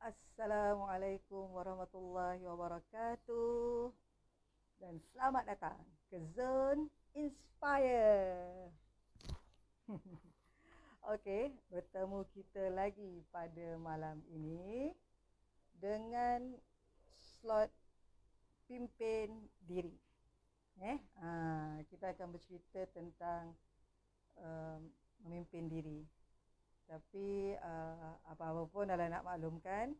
Assalamualaikum warahmatullahi wabarakatuh dan selamat datang ke Zone Inspire. Okey, bertemu kita lagi pada malam ini dengan slot pimpin diri. Kita akan bercerita tentang memimpin diri. Tapi apa-apa pun Alan nak maklumkan,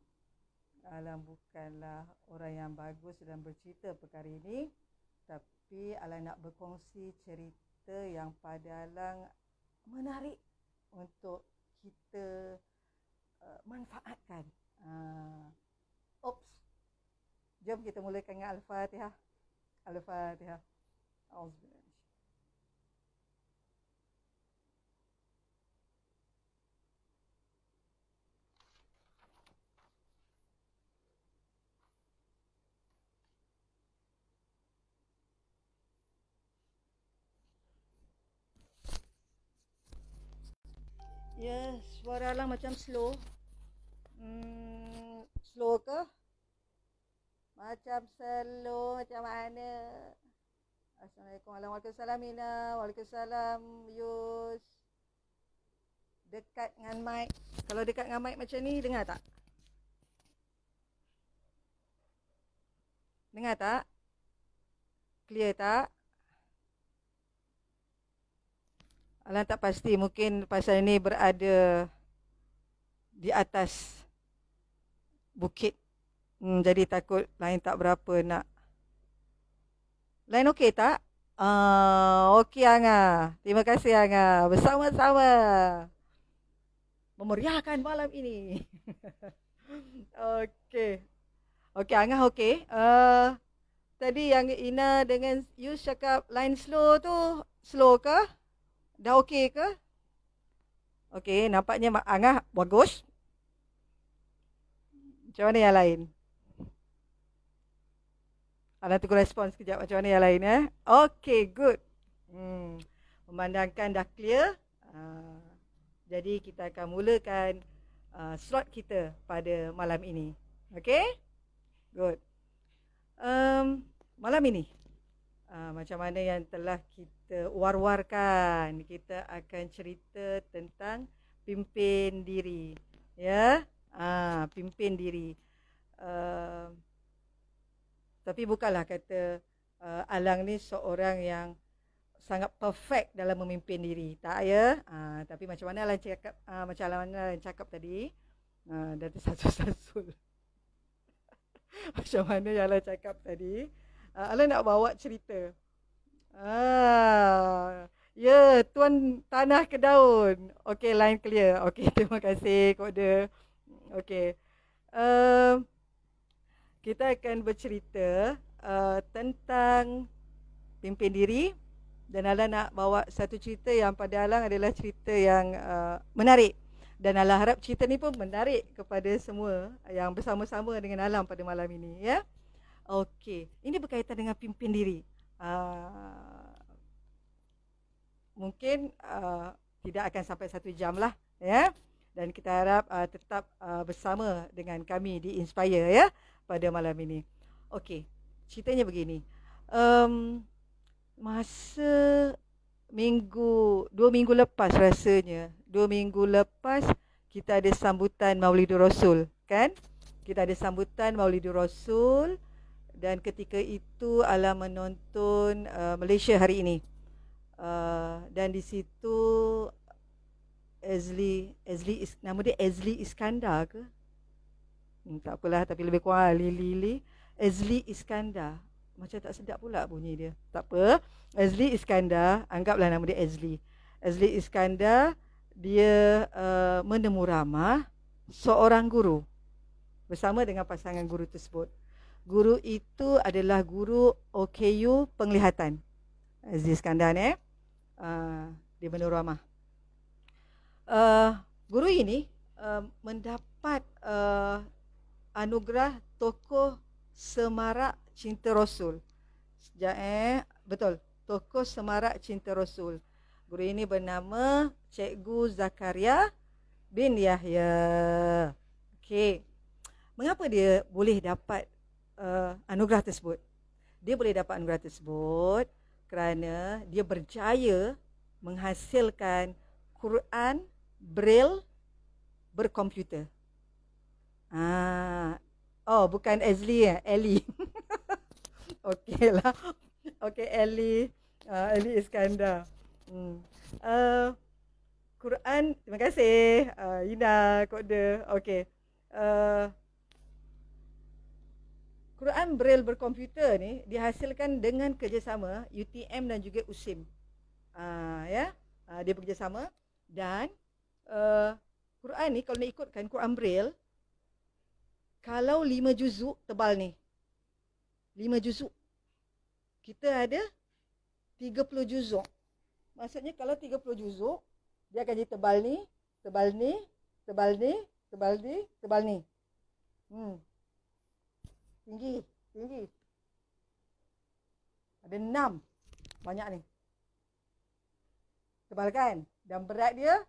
Alan bukanlah orang yang bagus dalam bercerita perkara ini, tapi Alan nak berkongsi cerita yang pada Alan menarik untuk kita manfaatkan. Jom kita mulakan dengan Al-Fatihah. Al-Fatihah. Auzubillah. Ya, suara Alang macam slow. Slow ke? Macam slow, macam mana? Assalamualaikum. Waalaikumsalam Mina. Waalaikumsalam Yus. Dekat dengan mic. Kalau dekat dengan mic macam ni, dengar tak? Dengar tak? Clear tak? Alang tak pasti, mungkin pasal ini berada di atas bukit. Jadi takut lain tak berapa nak. Lain okey tak? Okey Anga. Terima kasih Anga. Bersama-sama memeriahkan malam ini. Okey. Okey Anga okey. Tadi yang Ina dengan Yus cakap line slow tu, slow ke? Dah okey ke? Okey, nampaknya Angah bagus. Macam mana yang lain? Alang tunggu respon sekejap macam mana yang lain Okey, good. Memandangkan dah clear. Jadi kita akan mulakan slot kita pada malam ini. Okey? Good. Malam ini macam mana yang telah kita war-warkan, kita akan cerita tentang pimpin diri. Ya, pimpin diri. Tapi bukanlah kata Alang ni seorang yang sangat perfect dalam memimpin diri. Tak ya. Tapi macam mana Alang cakap, macam mana Alang cakap tadi, dari satu-satu. Macam mana yang Alang cakap tadi, Alang nak bawa cerita. Ya, Tuan Tanah ke Daun. Okey, line clear. Okey, terima kasih kode. Okey. Kita akan bercerita tentang pimpin diri. Dan Alang nak bawa satu cerita yang pada Alang adalah cerita yang menarik. Dan Alang harap cerita ni pun menarik kepada semua yang bersama-sama dengan Alang pada malam ini. Ya. Okey, ini berkaitan dengan pimpin diri. Mungkin tidak akan sampai 1 jam lah. Ya. Dan kita harap tetap bersama dengan kami di Inspire ya pada malam ini. Okey, ceritanya begini. Masa 2 minggu lepas rasanya, 2 minggu lepas kita ada sambutan Maulidur Rasul, kan? Kita ada sambutan Maulidur Rasul dan ketika itu Alang menonton Malaysia hari ini. Dan di situ nama dia Azli Iskandar ke? Tak apalah, tapi lebih kurang Lili Azli Iskandar. Macam tak sedap pula bunyi dia. Tak apa. Azli Iskandar, anggaplah nama dia Azli. Azli Iskandar, dia menemu ramah seorang guru bersama dengan pasangan guru tersebut. Guru itu adalah guru OKU penglihatan. Azli Iskandar ni dia menemu ramah. Guru ini mendapat anugerah tokoh semarak cinta Rasul. Betul, tokoh semarak cinta Rasul. Guru ini bernama Cikgu Zakaria bin Yahya. Okey. Mengapa dia boleh dapat anugerah tersebut? Dia boleh dapat anugerah tersebut kerana dia berjaya menghasilkan Quran Braille berkomputer. Oh, bukan Azli ya, Ellie. Okey lah. Okey, Ellie. Ellie Iskandar. Quran, terima kasih. Ina, kode. Okey. Quran Braille berkomputer ni dihasilkan dengan kerjasama UTM dan juga USIM. Dia bekerjasama dan Quran ni kalau nak ikutkan Quran Braille, kalau 5 juzuk tebal ni, 5 juzuk, kita ada 30 juzuk. Maksudnya kalau 30 juzuk, dia akan jadi tebal ni, tebal ni, tebal ni, tebal ni, tebal ni. Tinggi, tinggi. Ada 6. Banyak ni. Tebal kan? Dan berat dia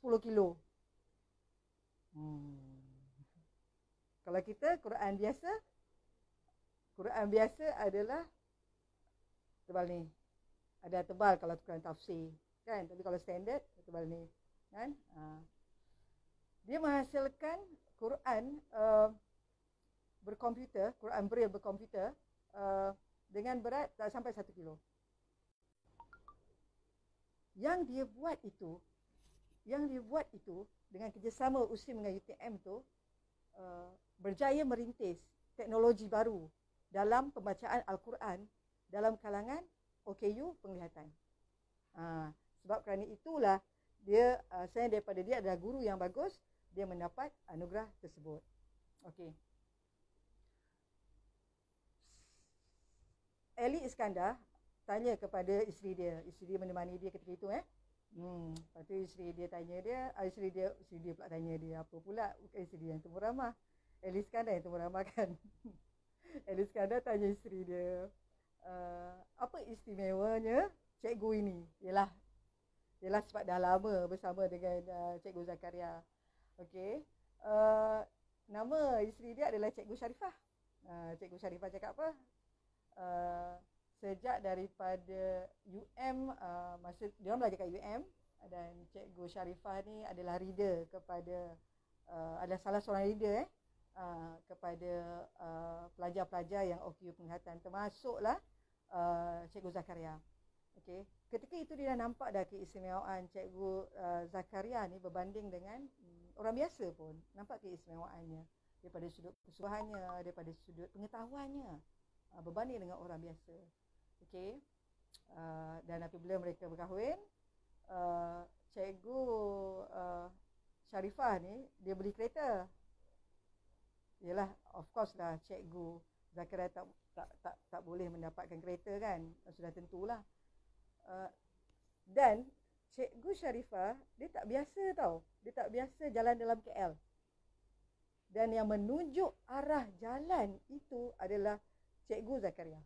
10 kilo. Kalau kita Quran biasa adalah tebal ni. Ada tebal kalau Quran tafsir, kan? Tapi kalau standard tebal ni, kan? Dia menghasilkan Quran berkomputer, Quran Braille berkomputer dengan berat tak sampai 1 kilo. Yang dia buat itu dengan kerjasama USIM dengan UTM tu berjaya merintis teknologi baru dalam pembacaan Al-Quran dalam kalangan OKU penglihatan. Sebab kerana itulah dia, saya daripada dia adalah guru yang bagus, dia mendapat anugerah tersebut. Okey. Ellie Iskandar tanya kepada isteri dia menemani dia ketika itu. Lepas tu isteri dia pula tanya dia, apa pula? Bukan isteri yang temu ramah, Ellie Iskandar yang temu ramah kan. Ellie Iskandar tanya isteri dia, apa istimewanya cikgu ini? Yalah sebab dah lama bersama dengan Cikgu Zakaria. Okey. Nama isteri dia adalah Cikgu Sharifah. Cikgu Sharifah cakap apa? Sejak daripada UM, masa dia belajar kat UM, dan Cikgu Sharifah ni adalah reader kepada adalah salah seorang reader kepada pelajar-pelajar yang OKU penglihatan, termasuklah Cikgu Zakaria. Okey, ketika itu dia dah nampak dah keistimewaan Cikgu Zakaria ni berbanding dengan orang biasa pun, nampak keistimewaannya daripada sudut kesubuhannya, daripada sudut pengetahuannya, berbanding dengan orang biasa. Okey. Dan apabila mereka berkahwin, Cikgu Sharifah ni dia beli kereta. Yalah, of course lah Cikgu Zakaria tak boleh mendapatkan kereta kan, sudah tentulah. Dan Cikgu Sharifah dia tak biasa tau. Dia tak biasa jalan dalam KL. Dan yang menunjuk arah jalan itu adalah Cikgu Zakaria.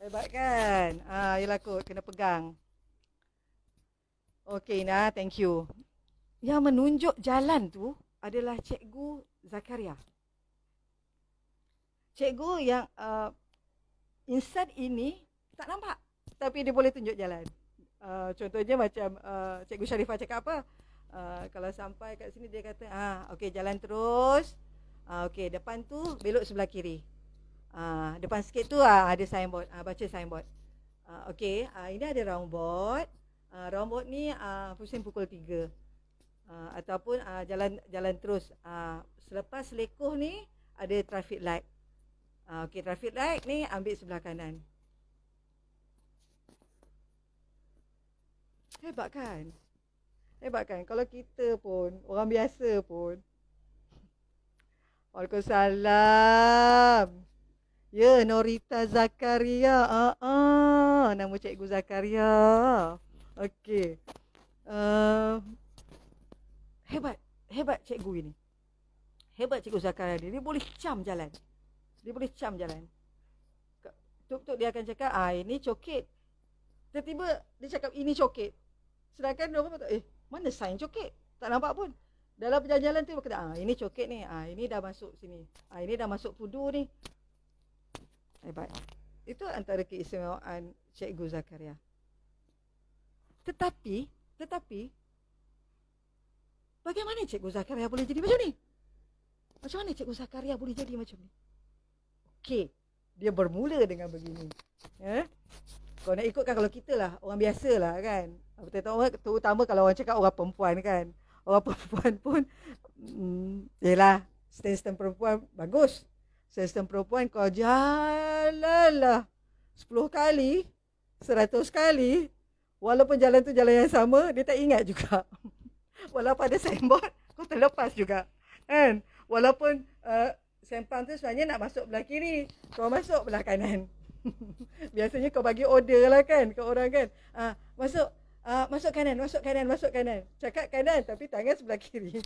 Hebat kan? Yelah kot, kena pegang. Okey Ina, thank you. Yang menunjuk jalan tu adalah Cikgu Zakaria. Cikgu yang insan ini tak nampak, tapi dia boleh tunjuk jalan. Contohnya macam Cikgu Sharifah cakap apa? Kalau sampai kat sini dia kata, okey jalan terus. Okey, depan tu belok sebelah kiri. Depan sikit tu ada signboard. Baca signboard. Okey, ini ada roundboard. Roundboard ni pusing pukul 3. Ataupun jalan terus. Selepas selekoh ni ada traffic light. Okey, traffic light ni ambil sebelah kanan. Hebat kan? Hebat kan? Kalau kita pun, orang biasa pun. Waalaikumsalam. Ya, Norita Zakaria. Nama Cikgu Zakaria. Okey. Hebat cikgu ini. Hebat Cikgu Zakaria ni. Dia boleh cam jalan. Tuk-tuk dia akan cakap, ini coket. Tiba-tiba dia cakap, ini coket. Sedangkan orang kata, mana sign coket? Tak nampak pun. Dalam perjalanan tu kata, ini coket ni, ini dah masuk sini. Ini dah masuk pudu ni. Hebat. Itu antara keistimewaan Cikgu Zakaria. Tetapi bagaimana Cikgu Zakaria boleh jadi macam ni? Macam mana Cikgu Zakaria boleh jadi macam ni? Okey, dia bermula dengan begini. Kau nak ikutkan kalau kita lah, orang biasa lah kan. Terutama kalau orang cakap orang perempuan kan. Orang perempuan pun, yelah, sistem perempuan bagus. Sistem perempuan kau jalan lah 10 kali, 100 kali. Walaupun jalan tu jalan yang sama, dia tak ingat juga. Walaupun ada signboard, kau terlepas juga. Kan? Walaupun sempang tu sebenarnya nak masuk belah kiri, kau masuk belah kanan. Biasanya kau bagi order lah kan ke orang kan. Masuk kanan. Cakap kanan tapi tangan sebelah kiri.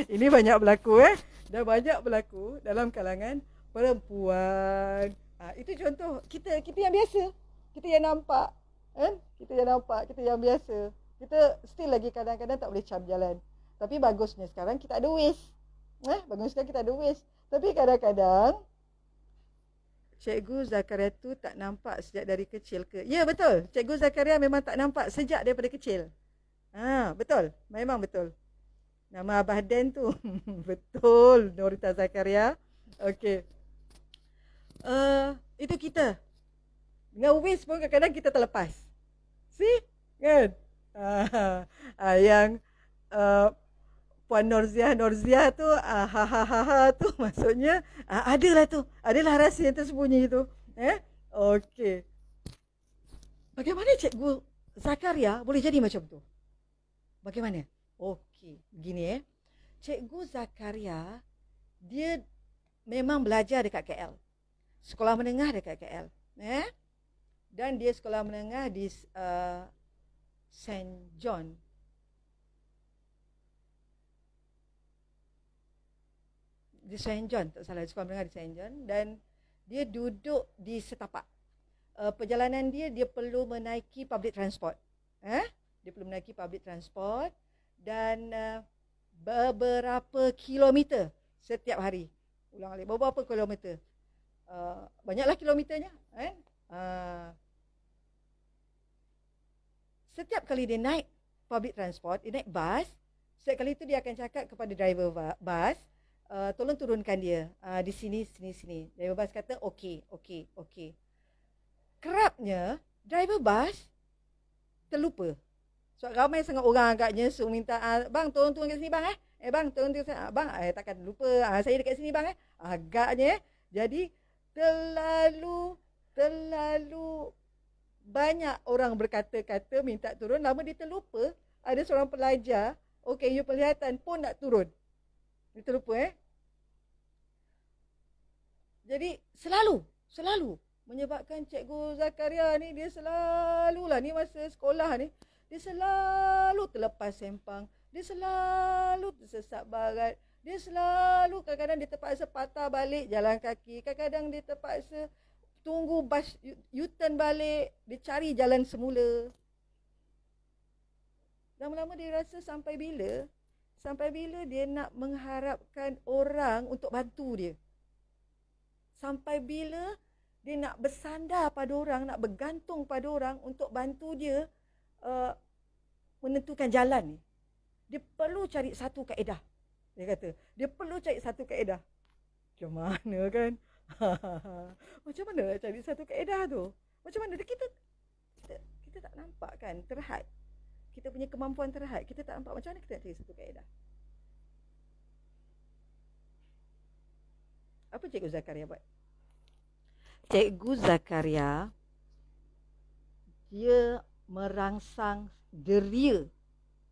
Ini banyak berlaku Dah banyak berlaku dalam kalangan perempuan. Itu contoh kita yang biasa. Kita yang nampak. Kita yang biasa. Kita still lagi kadang-kadang tak boleh cam jalan. Tapi bagusnya sekarang kita ada Waze. Tapi kadang-kadang Cikgu Zakaria tu tak nampak sejak dari kecil ke? Ya, betul. Cikgu Zakaria memang tak nampak sejak daripada kecil. Betul. Memang betul. Nama Abah Dan tu. Betul. Norita Zakaria. Okey. Itu kita. Dengan Waze pun kadang-kadang kita terlepas. See? Kan? Yang Puan Norziah tu tu maksudnya adalah rahsia yang tersembunyi tu. Okey. Bagaimana Cikgu Zakaria boleh jadi macam tu? Bagaimana? Okey, begini Cikgu Zakaria dia memang belajar dekat KL. Sekolah menengah dekat KL. Dan dia sekolah menengah di St. John. Di St. John, tak salah, sekolah menengah di St. John. Dan dia duduk di setapak. Perjalanan dia perlu menaiki public transport. Dia perlu menaiki public transport dan beberapa kilometer setiap hari. Ulang balik, beberapa kilometer. Banyaklah kilometernya. Setiap kali dia naik public transport, dia naik bas, setiap kali itu dia akan cakap kepada driver bas, tolong turunkan dia di sini. Driver bas kata okey. Kerapnya driver bas terlupa. Sebab ramai sangat orang agaknya minta, bang tolong turun kat sini bang bang tolong turun sini. Bang takkan lupa, saya dekat sini bang agaknya. Jadi terlalu banyak orang berkata-kata minta turun, lama dia terlupa. Ada seorang pelajar, okey, you penglihatan pun nak turun. Dia terlupa Jadi selalu menyebabkan Cikgu Zakaria ni, dia selalulah ni masa sekolah ni, dia selalu terlepas sempang, dia selalu tersesat barat, dia selalu kadang-kadang dia terpaksa patah balik jalan kaki, kadang-kadang dia terpaksa tunggu bas U-turn balik, dia cari jalan semula. Lama-lama dia rasa sampai bila dia nak mengharapkan orang untuk bantu dia. Sampai bila dia nak bersandar pada orang, nak bergantung pada orang untuk bantu dia menentukan jalan ni. Dia perlu cari satu kaedah. Dia kata, dia perlu cari satu kaedah. Macam mana kan? Macam mana nak cari satu kaedah tu? Macam mana? Kita tak nampak kan? Terhad. Kita punya kemampuan terhad. Kita tak nampak macam mana kita nak cari satu kaedah. Apa Cikgu Zakaria buat? Cikgu Zakaria, dia merangsang deria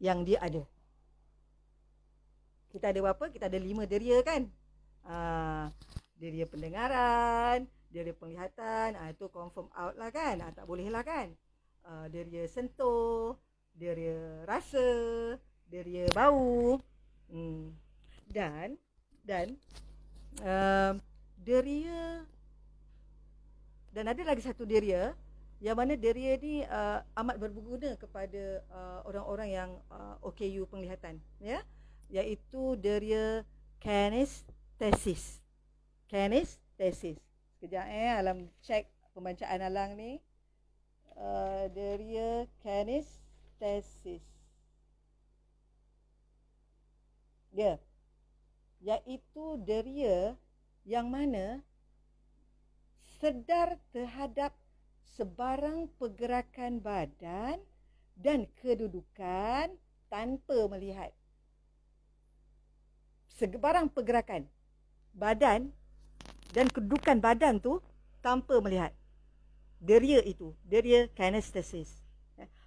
yang dia ada. Kita ada berapa? Kita ada 5 deria kan? Deria pendengaran, deria penglihatan, itu confirm out lah kan? Tak boleh lah kan? Deria sentuh, deria rasa, deria bau, dan deria, dan ada lagi satu deria Yang mana deria ni amat berguna kepada orang-orang yang OKU penglihatan, ya, iaitu deria kinesthesis. Kinesthesis. Sekejap alam cek pembacaan Alang ni. Deria kinesthesis. Ya. Iaitu deria yang mana sedar terhadap sebarang pergerakan badan dan kedudukan tanpa melihat. Sebarang pergerakan badan dan kedudukan badan tu tanpa melihat. Deria itu, deria kinesthesis.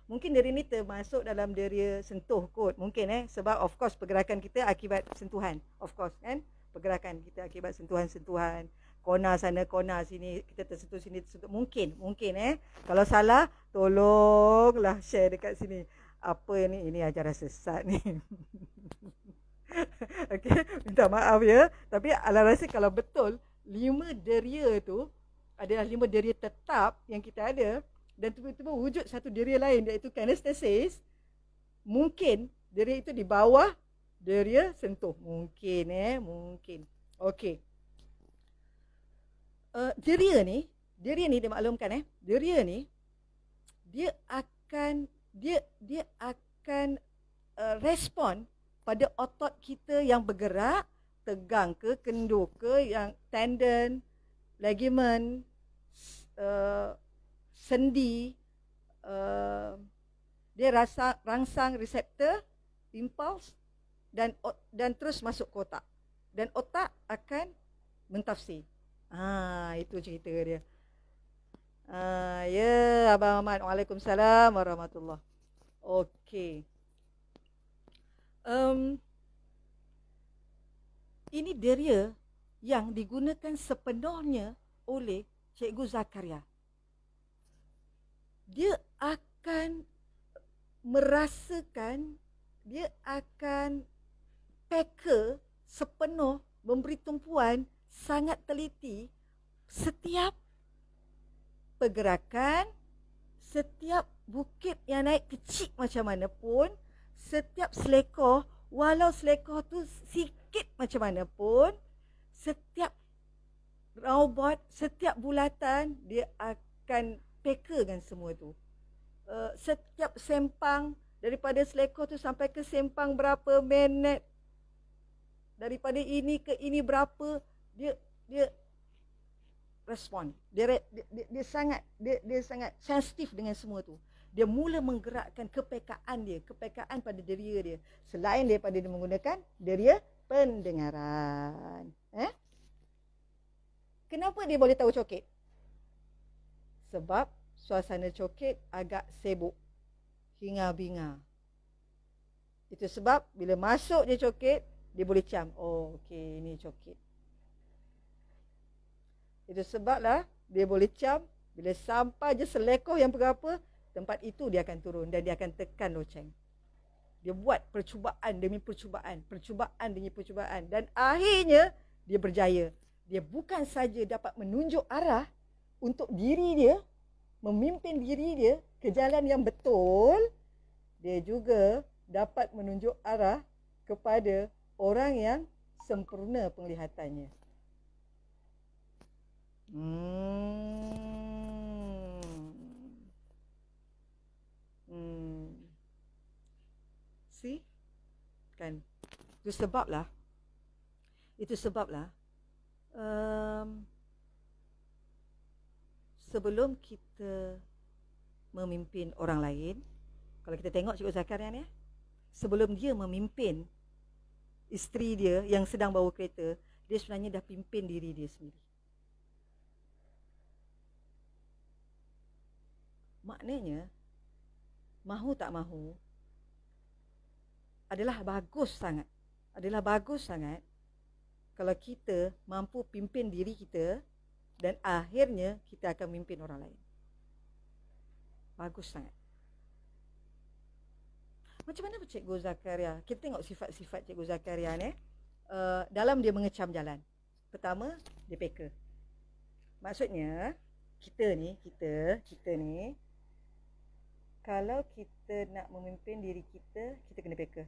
Mungkin deria ni termasuk dalam deria sentuh kot. Mungkin sebab of course pergerakan kita akibat sentuhan. Of course kan. Pergerakan kita akibat sentuhan-sentuhan. Kona sana, kona sini, kita tersentuh sini, tersentuh. Mungkin kalau salah, tolonglah share dekat sini. Apa ni? Ini ajaran sesat ni. Okey, minta maaf ya. Tapi Alang rasa kalau betul 5 deria tu adalah 5 deria tetap yang kita ada, dan tiba-tiba wujud satu deria lain iaitu kinesthesis, mungkin deria itu di bawah deria sentuh. Mungkin mungkin. Okey. Deria ni dimaklumkan deria ni dia akan respon pada otot kita yang bergerak, tegang ke, kendur ke, yang tendon, ligament, sendi, dia rangsang reseptor, impuls, dan terus masuk ke otak. Dan otak akan mentafsir. Itu cerita dia. Ya, Abang Ahmad. Waalaikumsalam warahmatullahi. Okey. Ini deria yang digunakan sepenuhnya oleh Cikgu Zakaria. Dia akan merasakan, dia akan peka sepenuh, memberi tumpuan sangat teliti setiap pergerakan, setiap bukit yang naik kecil macam mana pun, setiap selekoh, walau selekoh tu sikit macam mana pun, setiap robot, setiap bulatan, dia akan pekakan semua tu. Setiap sempang, daripada selekoh tu sampai ke sempang berapa minit, daripada ini ke ini berapa, dia respon. Dia sangat sensitif dengan semua tu. Dia mula menggerakkan kepekaan pada deria dia, selain daripada dia menggunakan deria pendengaran. Kenapa dia boleh tahu coket? Sebab suasana coket agak sibuk, hingar-bingar. Itu sebab bila masuk dia coket, dia boleh cam. Oh, okey, ini coket. Itu sebablah dia boleh cam, bila sampai je selekoh yang berapa, tempat itu dia akan turun dan dia akan tekan loceng. Dia buat percubaan demi percubaan, dan akhirnya dia berjaya. Dia bukan saja dapat menunjuk arah untuk diri dia, memimpin diri dia ke jalan yang betul, dia juga dapat menunjuk arah kepada orang yang sempurna penglihatannya. See? Kan? Itu sebablah sebelum kita memimpin orang lain, kalau kita tengok Cikgu Zakaria ni, sebelum dia memimpin isteri dia yang sedang bawa kereta, dia sebenarnya dah pimpin diri dia sendiri. Maknanya, mahu tak mahu, adalah bagus sangat kalau kita mampu pimpin diri kita dan akhirnya kita akan memimpin orang lain. Bagus sangat. Macam mana Cikgu Zakaria? Kita tengok sifat-sifat Cikgu Zakaria ni. Dalam dia mengecam jalan. Pertama, dia peka. Maksudnya, kita ni, kalau kita nak memimpin diri kita, kita kena peka.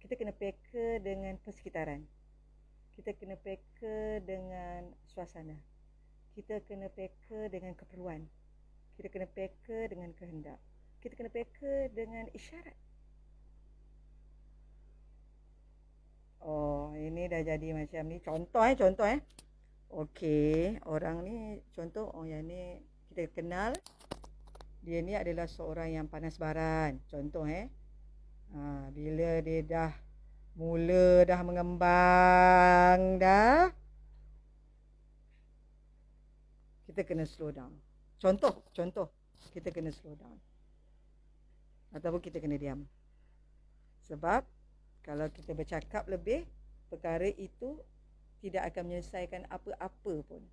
Kita kena peka dengan persekitaran. Kita kena peka dengan suasana. Kita kena peka dengan keperluan. Kita kena peka dengan kehendak. Kita kena peka dengan isyarat. Oh, ini dah jadi macam ni. Contoh. Okey, orang ni contoh, yang ni kita kenal. Dia ni adalah seorang yang panas baran. Contoh bila dia dah mengembang dah, kita kena slow down. Contoh, kita kena slow down. Ataupun kita kena diam. Sebab kalau kita bercakap lebih, perkara itu tidak akan menyelesaikan apa-apa pun.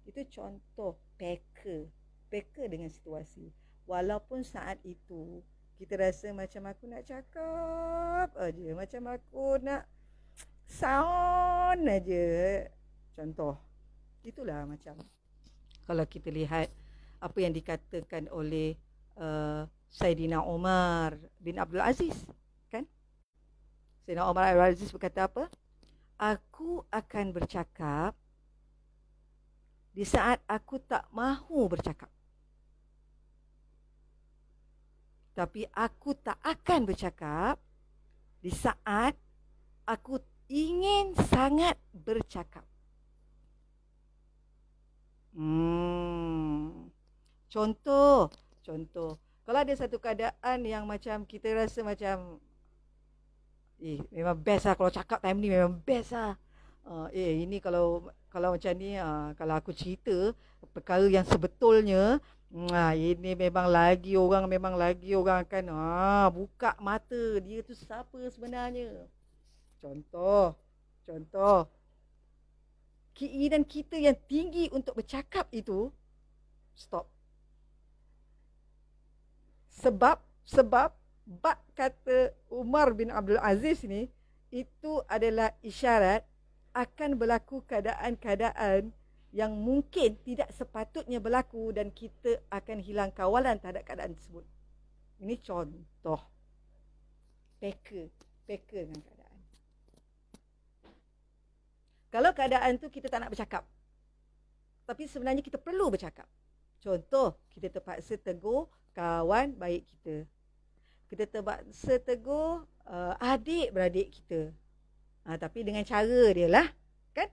Itu contoh peka dengan situasi. Walaupun saat itu kita rasa macam aku nak cakap aja, macam aku nak sound aja. Contoh. Itulah macam kalau kita lihat apa yang dikatakan oleh Saidina Umar bin Abdul Aziz, kan? Saidina Umar bin Abdul Aziz berkata apa? Aku akan bercakap di saat aku tak mahu bercakap. Tapi aku tak akan bercakap di saat aku ingin sangat bercakap. Contoh. Kalau ada satu keadaan yang macam kita rasa macam memang best lah kalau cakap time ni, memang best lah. Ini kalau macam ni, kalau aku cerita perkara yang sebetulnya, ini memang lagi orang akan buka mata dia tu siapa sebenarnya. Contoh. Keinginan kita yang tinggi untuk bercakap itu stop. Sebab bab kata Umar bin Abdul Aziz ni, itu adalah isyarat akan berlaku keadaan-keadaan yang mungkin tidak sepatutnya berlaku dan kita akan hilang kawalan terhadap keadaan tersebut. Ini contoh. Peka dengan keadaan. Kalau keadaan tu kita tak nak bercakap, tapi sebenarnya kita perlu bercakap. Contoh, kita terpaksa tegur kawan baik kita. Kita terpaksa tegur adik-beradik kita. Tapi dengan cara dia lah, kan?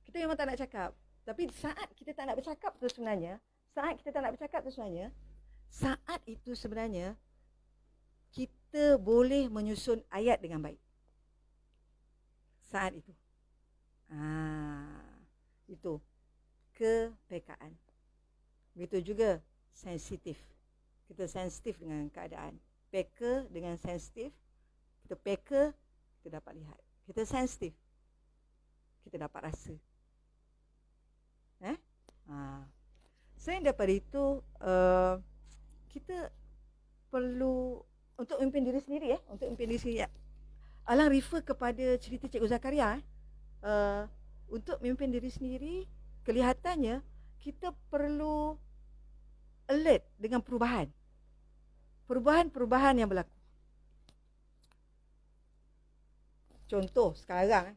Kita memang tak nak cakap. Tapi saat kita tak nak bercakap tu sebenarnya, saat itu sebenarnya kita boleh menyusun ayat dengan baik. Saat itu. Itu kepekaan. Begitu juga sensitif. Kita sensitif dengan keadaan. Peka dengan sensitif. Kita peka, kita dapat lihat. Kita sensitif, kita dapat rasa. Selain daripada itu, kita perlu untuk memimpin diri sendiri. Alang refer kepada cerita Cikgu Zakaria. Untuk memimpin diri sendiri, kelihatannya kita perlu alert dengan perubahan yang berlaku. Contoh sekarang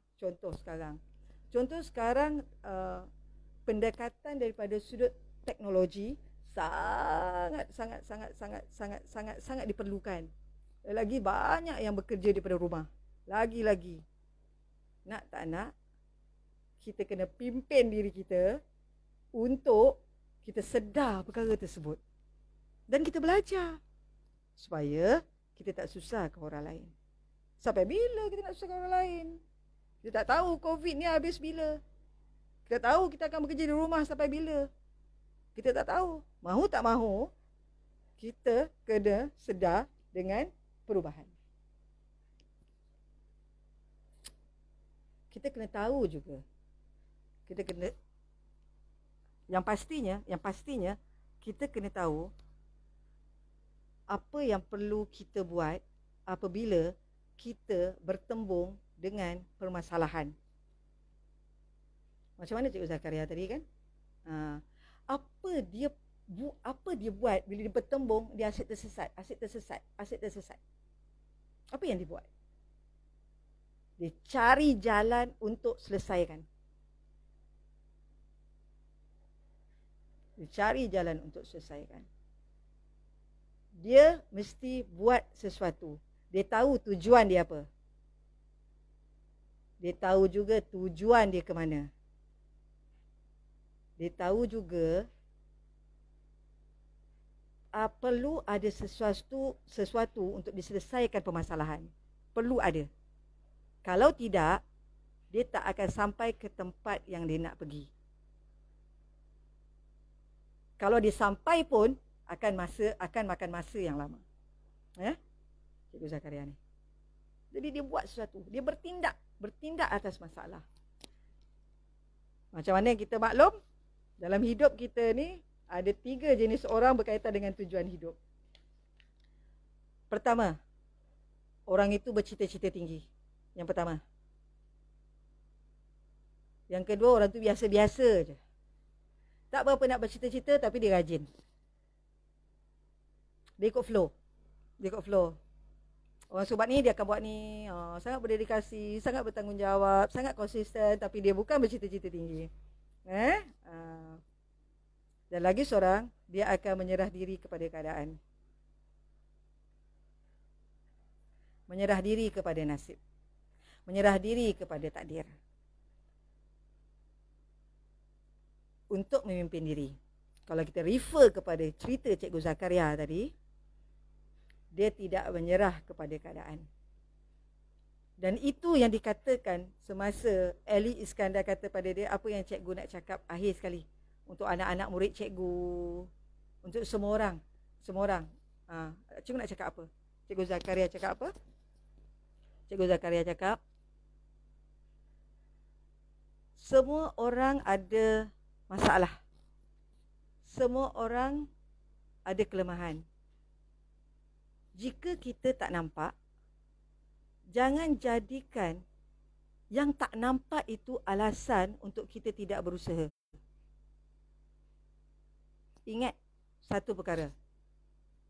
pendekatan daripada sudut teknologi sangat diperlukan. Lagi banyak yang bekerja daripada rumah. Lagi nak tak nak, kita kena pimpin diri kita untuk kita sedar perkara tersebut. Dan kita belajar supaya kita tak susahkan orang lain. Sampai bila kita nak susahkan orang lain? Kita tak tahu COVID ni habis bila. Kita tahu kita akan bekerja di rumah sampai bila. Kita tak tahu. Mahu tak mahu, kita kena sedar dengan perubahan. Kita kena tahu juga. Yang pastinya kita kena tahu apa yang perlu kita buat apabila kita bertembung dengan permasalahan. Macam mana Cikgu Zakaria tadi, kan? Apa dia buat bila dia bertembung, dia asyik tersesat. Apa yang dia buat? Dia cari jalan untuk selesaikan. Dia mesti buat sesuatu. Dia tahu tujuan dia apa. Dia tahu juga tujuan dia ke mana. Dia tahu juga perlu ada sesuatu untuk diselesaikan permasalahan. Perlu ada. Kalau tidak, dia tak akan sampai ke tempat yang dia nak pergi. Kalau dia sampai pun akan makan masa yang lama. Cikgu Zakaria ni. Jadi dia buat sesuatu, dia bertindak atas masalah. Macam mana kita maklum, dalam hidup kita ni ada 3 jenis orang berkaitan dengan tujuan hidup. Pertama, orang itu bercita-cita tinggi. Yang pertama. Yang kedua, orang tu biasa-biasa je. Tak berapa nak bercita-cita tapi dia rajin. Dia ikut flow. Orang Subak ni dia akan buat ni, sangat berdedikasi, sangat bertanggungjawab, sangat konsisten, tapi dia bukan bercita-cita tinggi. Dan lagi seorang, dia akan menyerah diri kepada keadaan. Menyerah diri kepada nasib. Menyerah diri kepada takdir. Untuk memimpin diri. Kalau kita refer kepada cerita Cikgu Zakaria tadi, dia tidak menyerah kepada keadaan. Dan itu yang dikatakan semasa Ali Iskandar kata pada dia, apa yang cikgu nak cakap akhir sekali untuk anak-anak murid cikgu, untuk semua orang. Cikgu nak cakap apa? Cikgu Zakaria cakap apa? Cikgu Zakaria cakap, semua orang ada masalah. Semua orang ada kelemahan. Jika kita tak nampak, jangan jadikan yang tak nampak itu alasan untuk kita tidak berusaha. Ingat satu perkara.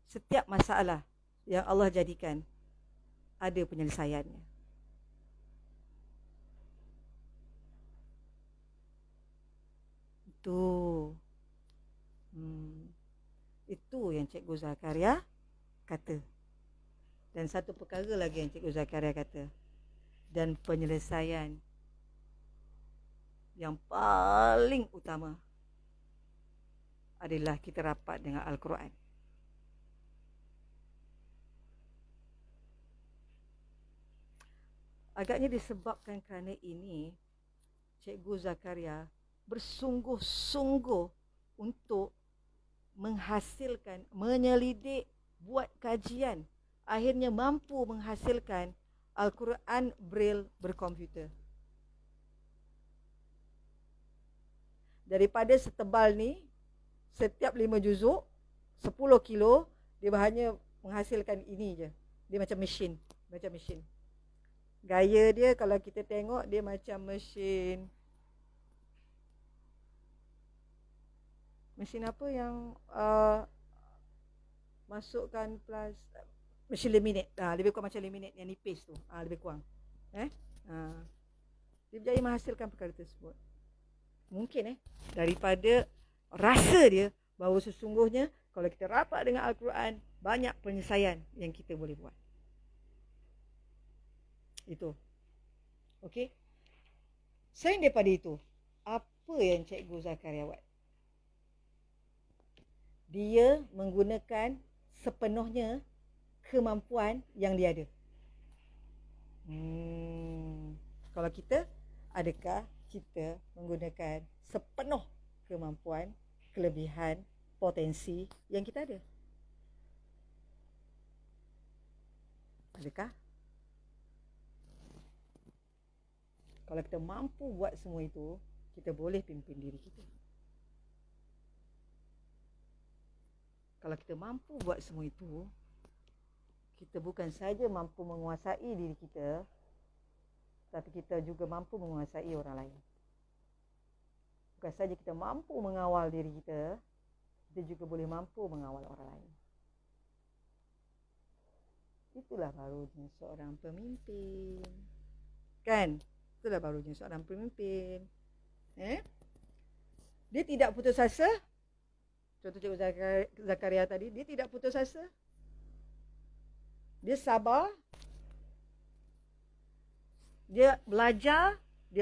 Setiap masalah yang Allah jadikan ada penyelesaiannya. Itu yang Cikgu Zakaria kata. Dan satu perkara lagi yang Cikgu Zakaria kata. Dan penyelesaian yang paling utama adalah kita rapat dengan Al-Quran. Agaknya disebabkan kerana ini, Cikgu Zakaria bersungguh-sungguh untuk menghasilkan, menyelidik, buat kajian, akhirnya mampu menghasilkan Al-Quran Braille berkomputer. Daripada setebal ni, setiap 5 juzuk, 10 kilo, dia hanya menghasilkan ini je. Dia macam mesin. Gaya dia kalau kita tengok, dia macam mesin. Mesin apa yang masukkan plus mesin laminate. Lebih kurang macam laminate yang nipis tu. Lebih kurang. Dia berjaya menghasilkan perkara tersebut. Mungkin daripada rasa dia bahawa sesungguhnya kalau kita rapat dengan Al-Quran, banyak penyelesaian yang kita boleh buat. Itu. Okey. Selain daripada itu, apa yang Cikgu Zakaria buat? Dia menggunakan sepenuhnya kemampuan yang dia ada. Kalau kita, adakah kita menggunakan sepenuh kemampuan, kelebihan, potensi yang kita ada? Adakah? Kalau kita mampu buat semua itu, kita boleh pimpin diri kita. Kalau kita mampu buat semua itu, kita bukan saja mampu menguasai diri kita, tapi kita juga mampu menguasai orang lain. bukan saja kita mampu mengawal diri kita, kita juga boleh mampu mengawal orang lain. Itulah barunya seorang pemimpin. Kan? Itulah barunya seorang pemimpin. Dia tidak putus asa. Contoh Cikgu Zakaria tadi, dia tidak putus asa. Dia sabar. Dia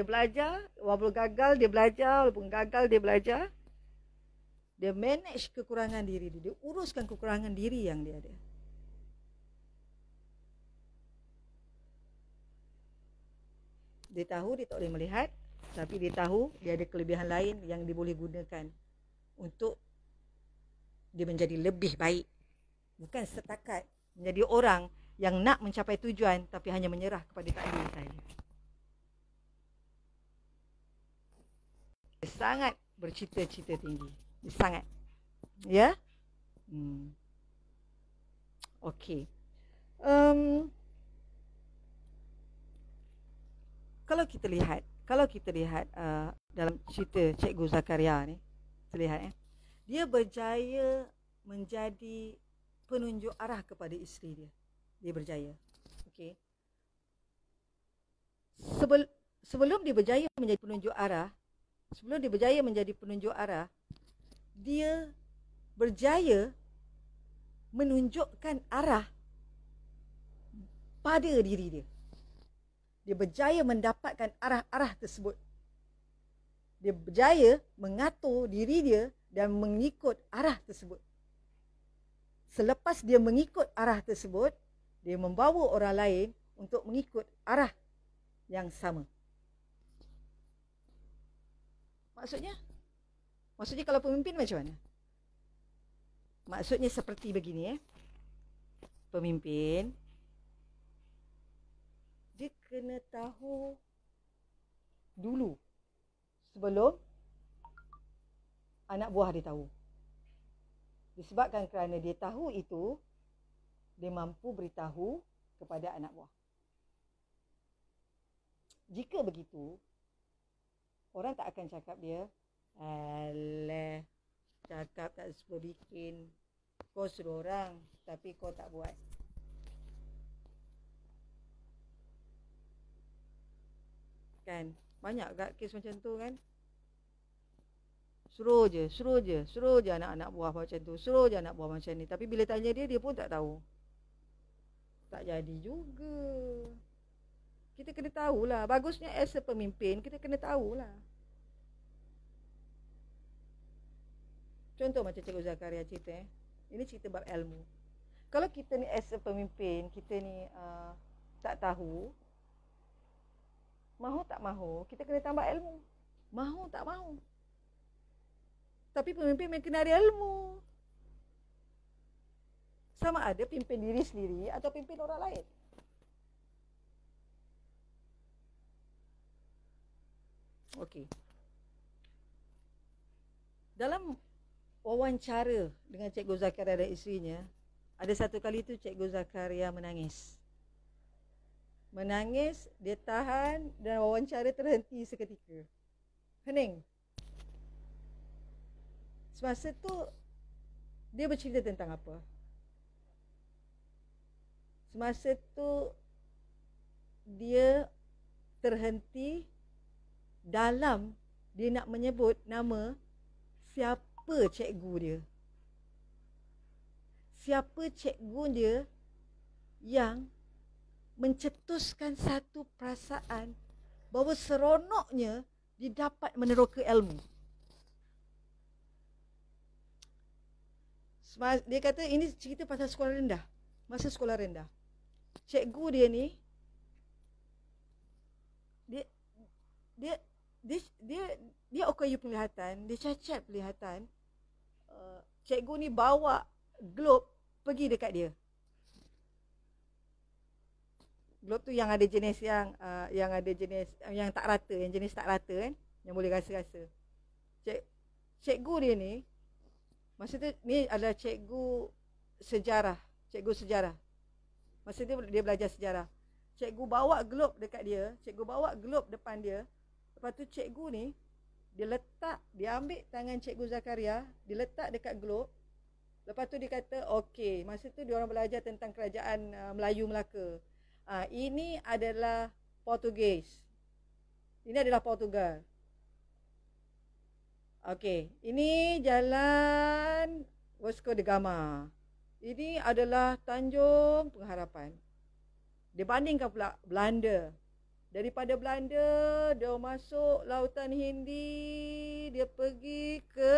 belajar, walaupun gagal dia belajar, walaupun gagal dia belajar. Dia manage kekurangan diri dia, dia uruskan kekurangan diri yang dia ada. Dia tahu dia tak boleh melihat, tapi dia tahu dia ada kelebihan lain yang dia boleh gunakan untuk dia menjadi lebih baik. Bukan setakat menjadi orang yang nak mencapai tujuan tapi hanya menyerah kepada takdir saja. Dia sangat bercita-cita tinggi. Dia sangat. Ya? Okey. Kalau kita lihat dalam cerita Cikgu Zakaria ni, kita lihat dia berjaya menjadi penunjuk arah kepada isteri dia. Dia berjaya. Okey. Sebelum dia berjaya menjadi penunjuk arah, dia berjaya menunjukkan arah pada diri dia. Dia berjaya mendapatkan arah-arah tersebut. Dia berjaya mengatur diri dia dan mengikut arah tersebut. Selepas dia mengikut arah tersebut, dia membawa orang lain untuk mengikut arah yang sama. Maksudnya kalau pemimpin macam mana? Maksudnya seperti begini. Pemimpin, dia kena tahu dulu sebelum anak buah dia tahu. Disebabkan kerana dia tahu itu, dia mampu beritahu kepada anak buah. Jika begitu, orang tak akan cakap dia, alah, cakap tak semua bikin. Kau suruh orang, tapi kau tak buat. Kan? Banyak kat kes macam tu kan? Suruh je anak-anak buah macam tu. Suruh je anak buah macam ni. Tapi bila tanya dia pun tak tahu. Tak jadi juga. Kita kena tahulah. Bagusnya as a pemimpin, kita kena tahulah. Contoh macam Cikgu Zakaria cerita. Ini cerita bab ilmu. Kalau kita ni as a pemimpin, kita ni tak tahu, mahu tak mahu, kita kena tambah ilmu. Mahu tak mahu. Tapi pemimpin memang kena ada ilmu. Sama ada pimpin diri sendiri atau pimpin orang lain. Okey. Dalam wawancara dengan Cikgu Zakaria dan isterinya, ada satu kali tu Cikgu Zakaria menangis. Dia tahan dan wawancara terhenti seketika. Hening. Semasa tu dia bercerita tentang apa? Semasa tu dia terhenti dalam dia nak menyebut nama siapa cikgu dia. Siapa cikgu dia yang mencetuskan satu perasaan bahawa seronoknya didapat meneroka ilmu. Dia kata ini cerita pasal sekolah rendah. Masa sekolah rendah, cikgu dia ni dia okayu penglihatan, dia cacat penglihatan. Cikgu ni bawa globe pergi dekat dia. Globe tu yang ada jenis yang tak rata, yang jenis tak rata kan, yang boleh rasa-rasa. Cikgu dia ni masa tu ni adalah cikgu sejarah. Masa dia belajar sejarah. Cikgu bawa globe dekat dia, cikgu bawa globe depan dia. Lepas tu cikgu ni dia ambil tangan Cikgu Zakaria, dia letak dekat globe. Lepas tu dia kata, okey, masa tu dia orang belajar tentang kerajaan Melayu Melaka. Ini adalah Portugis. Ini adalah Portugal. Okey, ini jalan Vasco da Gama. Ini adalah Tanjung Pengharapan. Dia bandingkan pula Belanda. Daripada Belanda, dia masuk Lautan Hindi, dia pergi ke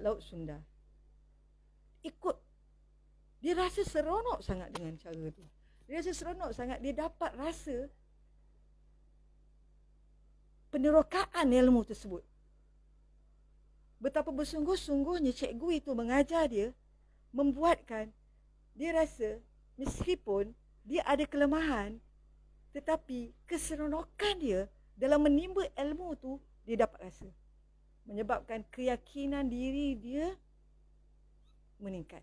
Laut Sunda. Ikut. Dia rasa seronok sangat dengan cara tu. Dia rasa seronok sangat. Dia dapat rasa penerokaan ilmu tersebut. Betapa bersungguh-sungguhnya cikgu itu mengajar dia, membuatkan dia rasa meskipun dia ada kelemahan, tetapi keseronokan dia dalam menimba ilmu tu dia dapat rasa. Menyebabkan keyakinan diri dia meningkat.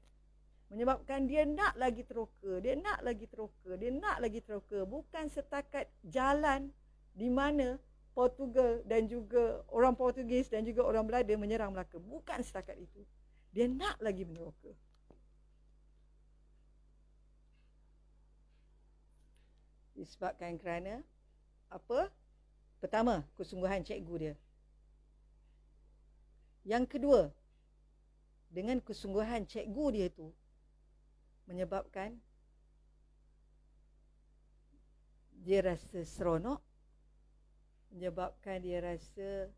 Menyebabkan dia nak lagi teroka, dia nak lagi teroka, dia nak lagi teroka. Bukan setakat jalan di mana Portugal dan juga orang Portugis dan juga orang Belanda menyerang Melaka. Bukan setakat itu. Dia nak lagi meneroka. Disebabkan kerana apa? Pertama, kesungguhan cikgu dia. Yang kedua, dengan kesungguhan cikgu dia tu menyebabkan dia rasa seronok, menyebabkan dia rasa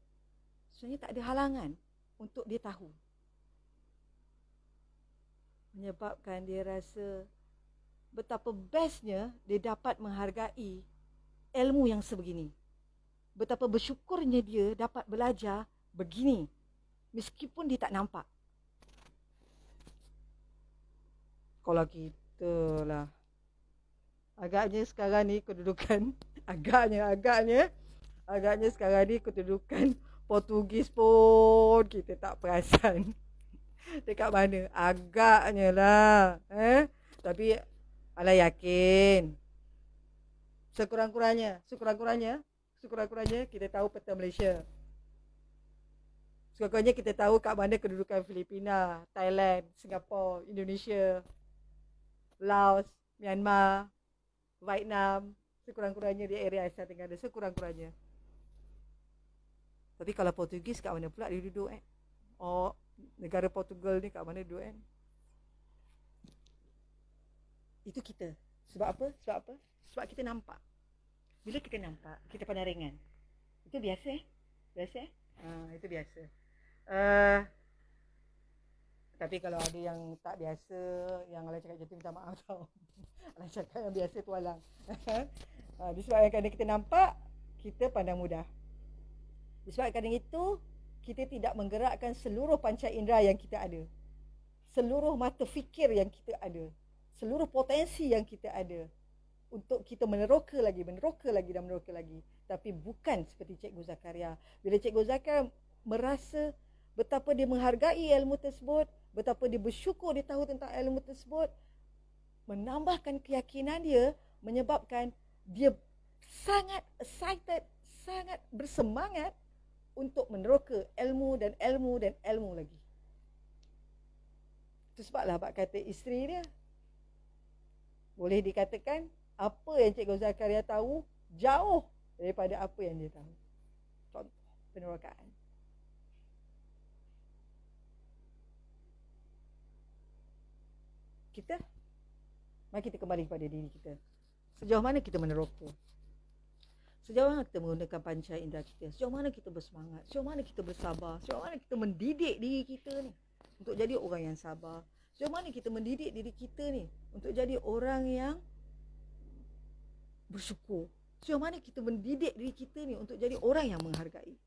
sebenarnya tak ada halangan untuk dia tahu. Menyebabkan dia rasa betapa bestnya dia dapat menghargai ilmu yang sebegini. Betapa bersyukurnya dia dapat belajar begini meskipun dia tak nampak. Kalau kita lah, agaknya sekarang ni kedudukan agaknya sekarang ni kedudukan Portugis pun kita tak perasan dekat mana. Agaknya lah. Tapi ala yakin sekurang-kurangnya kita tahu peta Malaysia. Sekurang-kurangnya kita tahu kat mana kedudukan Filipina, Thailand, Singapura, Indonesia, Laos, Myanmar, Vietnam, sekurang-kurangnya di area Asia Tenggara, sekurang-kurangnya. Tapi kalau Portugis kat mana pula dia duduk negara Portugal ni kat mana duduk Itu kita. Sebab apa? Sebab kita nampak. Bila kita nampak, kita pandang ringan. Itu biasa itu biasa. Tapi kalau ada yang tak biasa, yang Alang cakap macam tu, minta maaf tau. Alang cakap yang biasa tu Alang. Disebabkan kerana kita nampak, kita pandang mudah. Disebabkan kerana itu, kita tidak menggerakkan seluruh panca indera yang kita ada. Seluruh mata fikir yang kita ada. Seluruh potensi yang kita ada. Untuk kita meneroka lagi. Tapi bukan seperti Cikgu Zakaria. Bila Cikgu Zakaria merasa betapa dia menghargai ilmu tersebut, betapa dia bersyukur dia tahu tentang ilmu tersebut, menambahkan keyakinan dia, menyebabkan dia sangat excited, sangat bersemangat untuk meneroka ilmu lagi. Itu sebablah bab kata isteri dia, boleh dikatakan apa yang Cikgu Zakaria tahu jauh daripada apa yang dia tahu. Contoh penerokaan. Mari kita kembali kepada diri kita. Sejauh mana kita meneroka? Sejauh mana kita menggunakan panca indera kita? Sejauh mana kita bersemangat? Sejauh mana kita bersabar? Sejauh mana kita mendidik diri kita ni untuk jadi orang yang sabar? Sejauh mana kita mendidik diri kita ni untuk jadi orang yang bersyukur? Sejauh mana kita mendidik diri kita ni untuk jadi orang yang menghargai?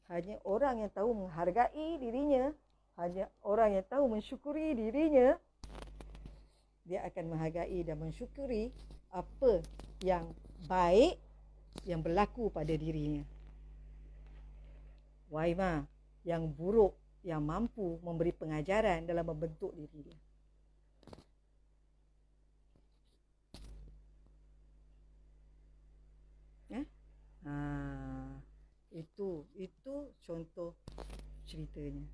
Hanya orang yang tahu menghargai dirinya, hanya orang yang tahu mensyukuri dirinya, dia akan menghargai dan mensyukuri apa yang baik yang berlaku pada dirinya. Waima yang buruk yang mampu memberi pengajaran dalam membentuk diri dia. Ha, itu contoh ceritanya.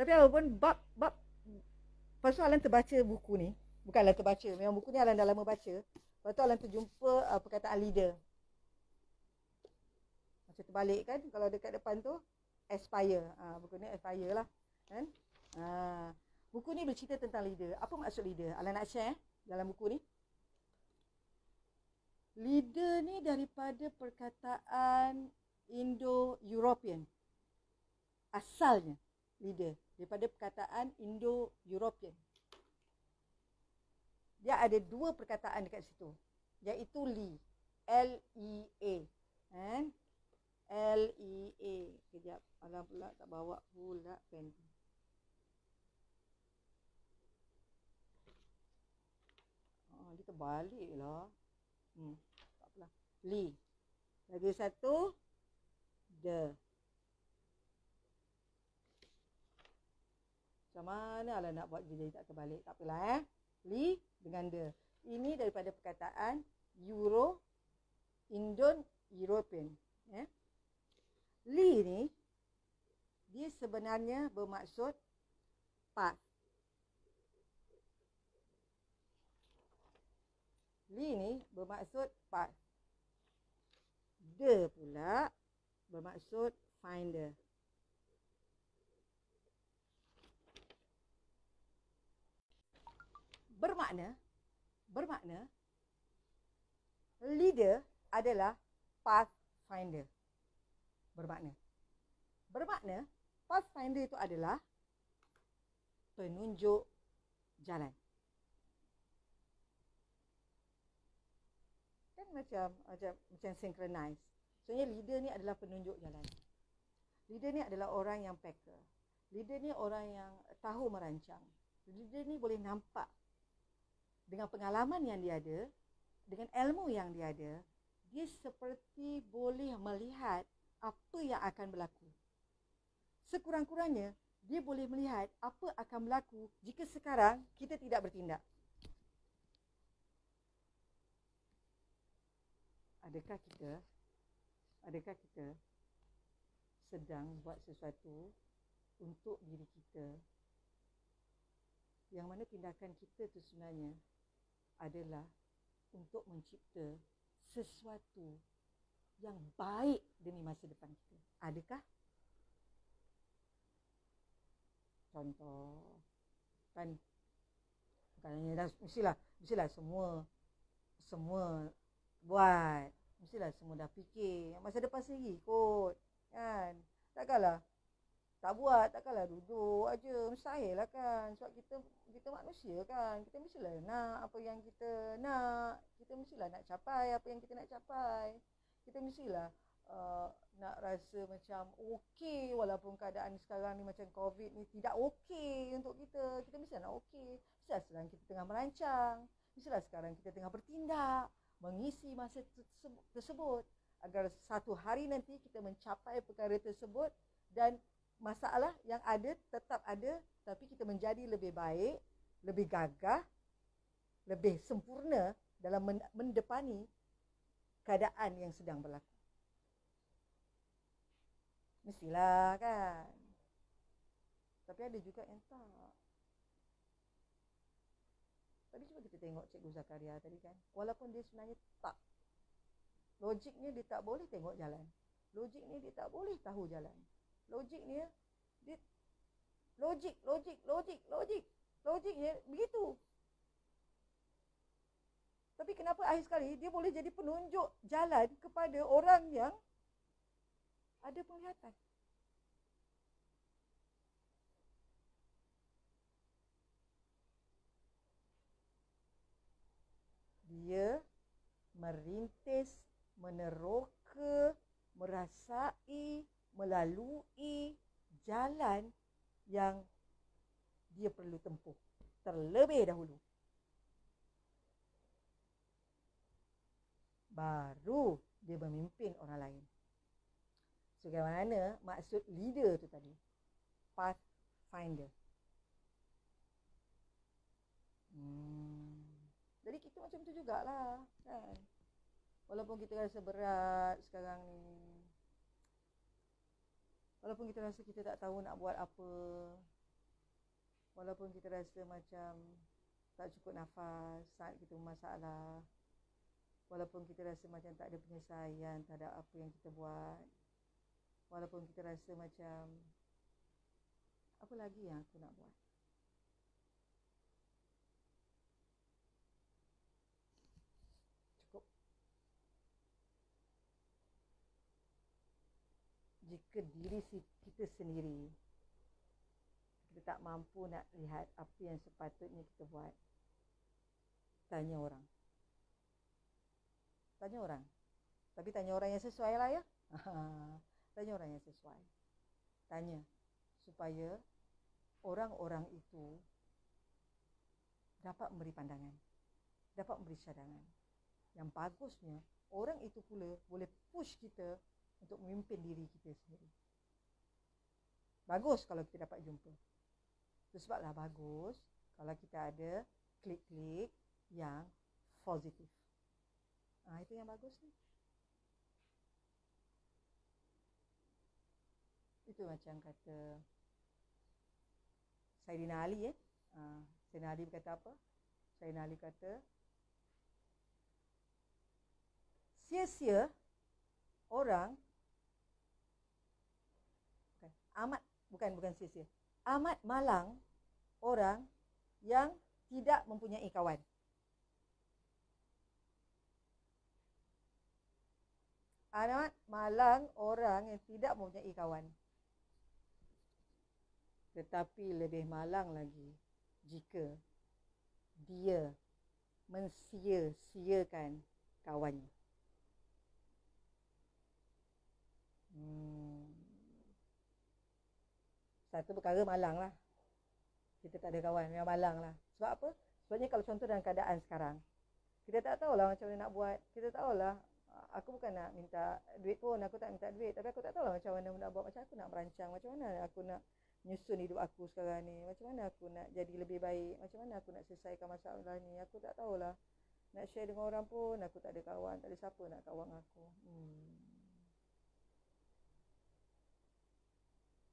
Tapi apapun bab lepas tu Alan terbaca buku ni. Bukan Alan terbaca, memang buku ni Alan dah lama baca. Lepas tu Alan terjumpa perkataan leader. Macam terbalik kan, kalau dekat depan tu aspire. Buku ni aspire lah kan. Buku ni bercerita tentang leader. Apa maksud leader? Alan nak share dalam buku ni. Leader ni daripada perkataan Indo-European. Asalnya leader daripada perkataan Indo-European. Dia ada dua perkataan dekat situ, iaitu Lee, L-E-A. L-E-A. Kejap, Alam pula tak bawa pula pen tu. Dia terbalik lah. Tak apalah. Lee. Lagi satu, the. Macam mana Alan nak buat dia jadi tak terbalik? Tak apalah Lee dengan the. Ini daripada perkataan Indo-European. Lee ni, dia sebenarnya bermaksud path. Lee ni bermaksud path. The pula bermaksud finder. Bermakna leader adalah pathfinder. Bermakna pathfinder itu adalah penunjuk jalan. Kan macam synchronize. Sebenarnya leader ni adalah penunjuk jalan. Leader ni adalah orang yang packer. Leader ni orang yang tahu merancang. Leader ni boleh nampak dengan pengalaman yang dia ada, dengan ilmu yang dia ada, dia seperti boleh melihat apa yang akan berlaku. Sekurang-kurangnya, dia boleh melihat apa akan berlaku jika sekarang kita tidak bertindak. Adakah kita sedang buat sesuatu untuk diri kita, yang mana tindakan kita tu sebenarnya adalah untuk mencipta sesuatu yang baik demi masa depan kita? Adakah? Contoh, kan bukannya mestilah semua buat, mestilah semua dah fikir masa depan sendiri kot, kan? Takkanlah tak buat, takkanlah duduk aja. Mustahil lah kan. Sebab kita manusia kan. Kita mestilah nak apa yang kita nak. Kita mestilah nak capai apa yang kita nak capai. Kita mestilah nak rasa macam okey, walaupun keadaan sekarang ni macam COVID ni tidak okey untuk kita. Kita mestilah nak okey. Mestilah sekarang kita tengah merancang. Mestilah sekarang kita tengah bertindak, mengisi masa tersebut agar satu hari nanti kita mencapai perkara tersebut, dan masalah yang ada tetap ada, tapi kita menjadi lebih baik, lebih gagah, lebih sempurna dalam mendepani keadaan yang sedang berlaku. Mestilah kan. Tapi ada juga yang tak. Tadi cuba kita tengok Cikgu Zakaria tadi kan. Walaupun dia sebenarnya tak. Logiknya dia tak boleh tengok jalan. Logiknya dia tak boleh tahu jalan. Logiknya dia logiknya begitu. Tapi kenapa akhir sekali dia boleh jadi penunjuk jalan kepada orang yang ada penglihatan? Dia merintis, meneroka, merasai, melalui jalan yang dia perlu tempuh terlebih dahulu, baru dia memimpin orang lain. Sebagaimana maksud leader tu tadi, pathfinder. Jadi kita macam tu jugalah kan. Walaupun kita rasa berat sekarang ni, walaupun kita rasa kita tak tahu nak buat apa, walaupun kita rasa macam tak cukup nafas saat kita bermasalah, walaupun kita rasa macam tak ada penyelesaian terhadap apa yang kita buat, walaupun kita rasa macam apa lagi yang aku nak buat, cukup. Jika diri kita sendiri kita tak mampu nak lihat apa yang sepatutnya kita buat, tanya orang. Tanya orang. Tapi tanya orang yang sesuai lah ya. Tanya orang yang sesuai. Tanya supaya orang-orang itu dapat memberi pandangan, dapat memberi cadangan. Yang bagusnya, orang itu pula boleh push kita untuk memimpin diri kita sendiri. Bagus kalau kita dapat jumpa. Itu sebablah bagus kalau kita ada klik-klik yang positif. Itu yang bagus ni. Itu macam kata Saidina Ali Saidina Ali berkata apa? Saidina Ali kata, sia-sia orang bukan sia-sia. Amat malang orang yang tidak mempunyai kawan. Amat malang orang yang tidak mempunyai kawan. Tetapi lebih malang lagi jika dia mensia-siakan kawannya. Satu perkara malang lah. Kita tak ada kawan, memang malang lah. Sebab apa? Sebabnya kalau contoh dalam keadaan sekarang, kita tak tahulah macam mana nak buat. Kita tahulah, aku bukan nak minta duit pun, aku tak minta duit. Tapi aku tak tahulah macam mana nak buat. Macam aku nak merancang, macam mana aku nak nyusun hidup aku sekarang ni. Macam mana aku nak jadi lebih baik. Macam mana aku nak selesaikan masalah ni. Aku tak tahulah. Nak share dengan orang pun, aku tak ada kawan. Tak ada siapa nak kawan aku.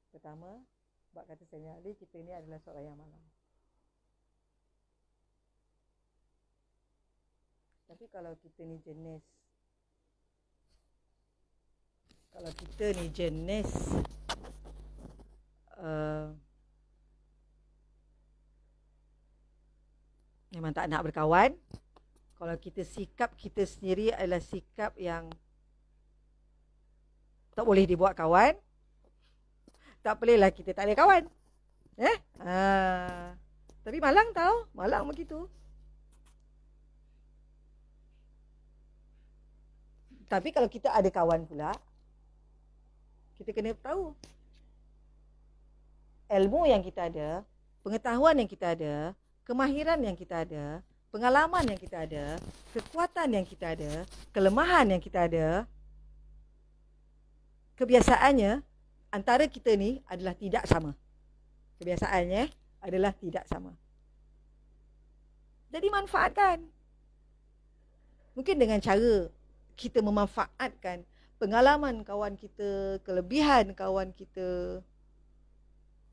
Pertama, sebab kata Saidina Ali, kita ni adalah seorang yang malang. Tapi kalau kita ni jenis memang tak nak berkawan, kalau sikap kita sendiri adalah sikap yang tak boleh dibuat kawan, tak bolehlah kita tak ada kawan. Tapi malang tau, malang begitu. Tapi kalau kita ada kawan pula, kita kena tahu ilmu yang kita ada, pengetahuan yang kita ada, kemahiran yang kita ada, pengalaman yang kita ada, kekuatan yang kita ada, kelemahan yang kita ada, kebiasaannya antara kita ni adalah tidak sama. Kebiasaannya adalah tidak sama. Jadi manfaatkan. Mungkin dengan cara kita memanfaatkan pengalaman kawan kita, kelebihan kawan kita,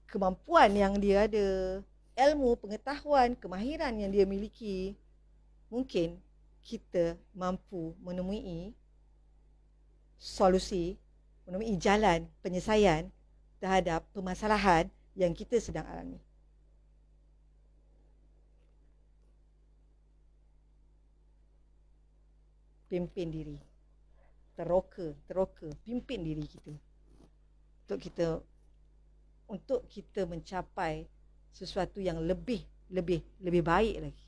kemampuan yang dia ada, ilmu, pengetahuan, kemahiran yang dia miliki, mungkin kita mampu menemui solusi, menemui jalan penyelesaian terhadap permasalahan yang kita sedang alami. Pimpin diri. Teroka, pimpin diri kita. Untuk kita mencapai sesuatu yang lebih baik lagi.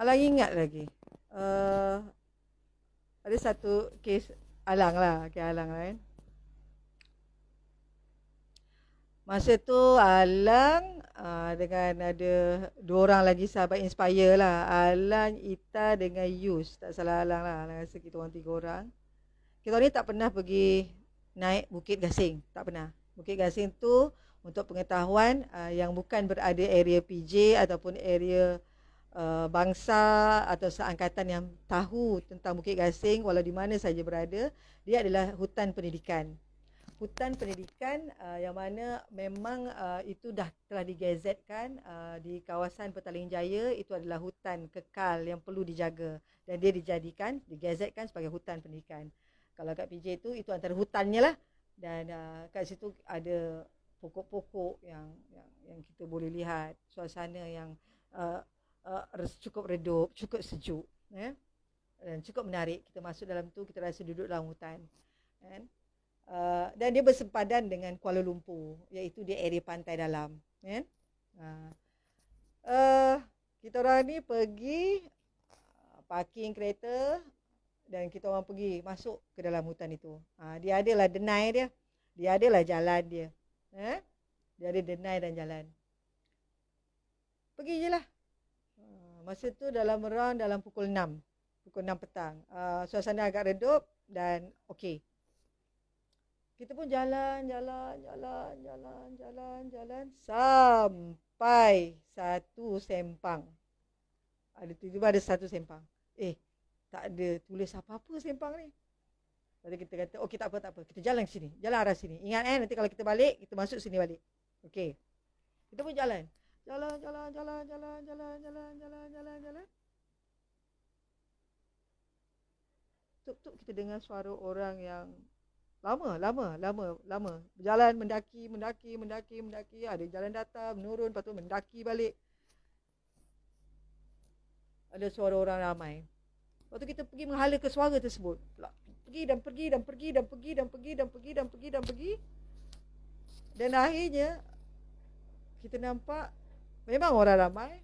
Alang ingat lagi. Ada satu kes Alang lah kan. Masa tu Alang dengan ada dua orang lagi sahabat Inspire lah. Alang, Ita dengan Yus. Tak salah Alang lah. Alang rasa kita orang 3 orang. Kita ni tak pernah pergi naik Bukit Gasing. Tak pernah. Bukit Gasing tu Untuk pengetahuan yang bukan berada area PJ ataupun area bangsa atau seangkatan yang tahu tentang Bukit Gasing walau di mana saja berada, dia adalah hutan pendidikan. Hutan pendidikan yang mana memang itu dah telah digazetkan di kawasan Petaling Jaya, itu adalah hutan kekal yang perlu dijaga dan dia digazetkan sebagai hutan pendidikan. Kalau kat PJ itu antara hutannya lah, dan kat situ ada pokok-pokok yang kita boleh lihat, suasana yang cukup redup, cukup sejuk, dan cukup menarik. Kita masuk dalam tu, kita rasa duduk dalam hutan, kan? Dan dia bersempadan dengan Kuala Lumpur, iaitu di area pantai dalam, kan? Kita orang ni pergi parking kereta dan kita orang pergi masuk ke dalam hutan itu. Dia adalah denai dia adalah jalan dia. Dia ada denai dan jalan. Pergi je lah. Masa tu dalam pukul 6 petang. Suasana agak redup dan okey. Kita pun jalan sampai satu sempang. Tiba-tiba ada satu sempang. Tak ada tulis apa-apa sempang ni. Lepas kita kata, okey tak apa. Kita jalan sini. Jalan arah sini. Ingat nanti kalau kita balik, kita masuk sini balik. Okey. Kita pun jalan. Jalan. Tuk-tuk kita dengar suara orang yang lama. Berjalan, mendaki. Ada jalan datar, menurun, lepas tu mendaki balik. Ada suara orang ramai. Lepas tu kita pergi menghala ke suara tersebut. Pergi. Dan akhirnya kita nampak memang orang ramai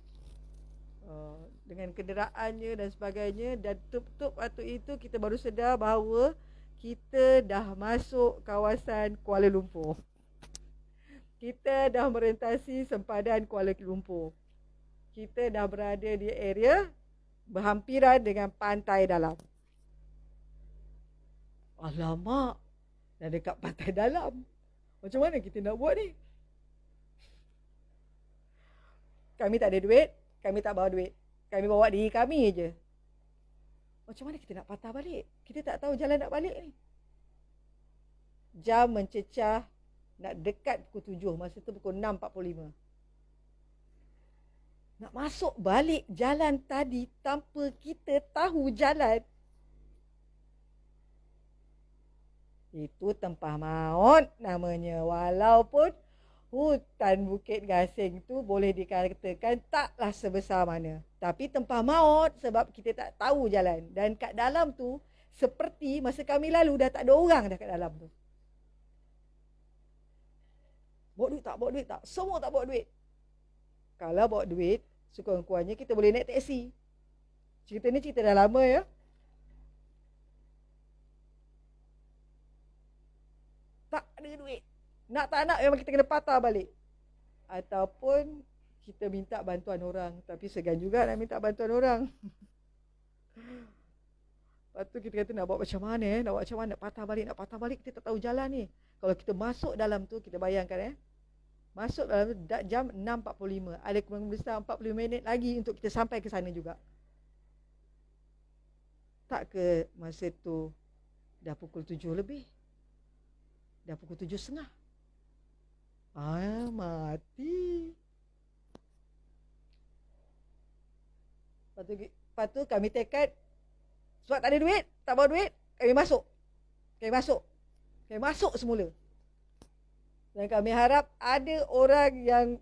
dengan kenderaannya dan sebagainya. Dan tup-tup waktu itu kita baru sedar bahawa kita dah masuk kawasan Kuala Lumpur. Kita dah merentasi sempadan Kuala Lumpur. Kita dah berada di area berhampiran dengan pantai dalam. Alamak, dah dekat pantai dalam. Macam mana kita nak buat ni? Kami tak ada duit, kami tak bawa duit. Kami bawa diri kami je. Macam mana kita nak patah balik? Kita tak tahu jalan nak balik ni. Jam mencecah nak dekat pukul 7. Masa tu pukul 6.45. Nak masuk balik jalan tadi tanpa kita tahu jalan. Itu tempah maut namanya. Walaupun hutan Bukit Gasing tu boleh dikatakan taklah sebesar mana. Tapi tempah maut sebab kita tak tahu jalan. Dan kat dalam tu, seperti masa kami lalu dah tak ada orang dah kat dalam tu. Bawa duit tak? Semua tak bawa duit. Kalau bawa duit, sekurang-kurangnya kita boleh naik teksi. Cerita ni cerita dah lama ya. Tak ada duit. Nak tak nak memang kita kena patah balik. Ataupun kita minta bantuan orang. Tapi segan juga nak minta bantuan orang. Lepas tu kita kata nak buat macam mana nak buat macam mana, nak patah balik kita tak tahu jalan ni. Kalau kita masuk dalam tu, kita bayangkan masuk dalam tu jam 6.45. Ada kurang besar 40 minit lagi untuk kita sampai ke sana juga. Tak ke masa tu dah pukul 7 lebih. Dah pukul 7.30. Mati. Lepas tu kami tekad, sebab tak ada duit, tak bawa duit, kami masuk semula. Dan kami harap ada orang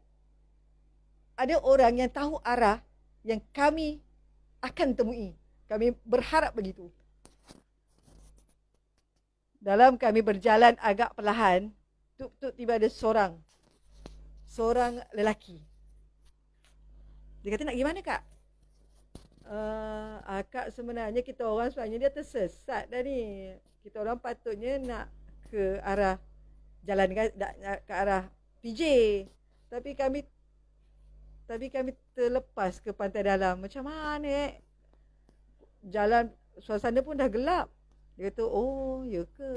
yang tahu arah yang kami akan temui. Kami berharap begitu. Dalam kami berjalan agak perlahan, tiba ada seorang lelaki. Dia kata, nak pergi mana kak? Kak, sebenarnya kita orang sebenarnya dia tersesat dah ni. Kita orang patutnya nak ke arah jalan ke arah PJ. Tapi kami terlepas ke pantai dalam. Macam mana jalan, suasana pun dah gelap. Dia kata, oh ya ke?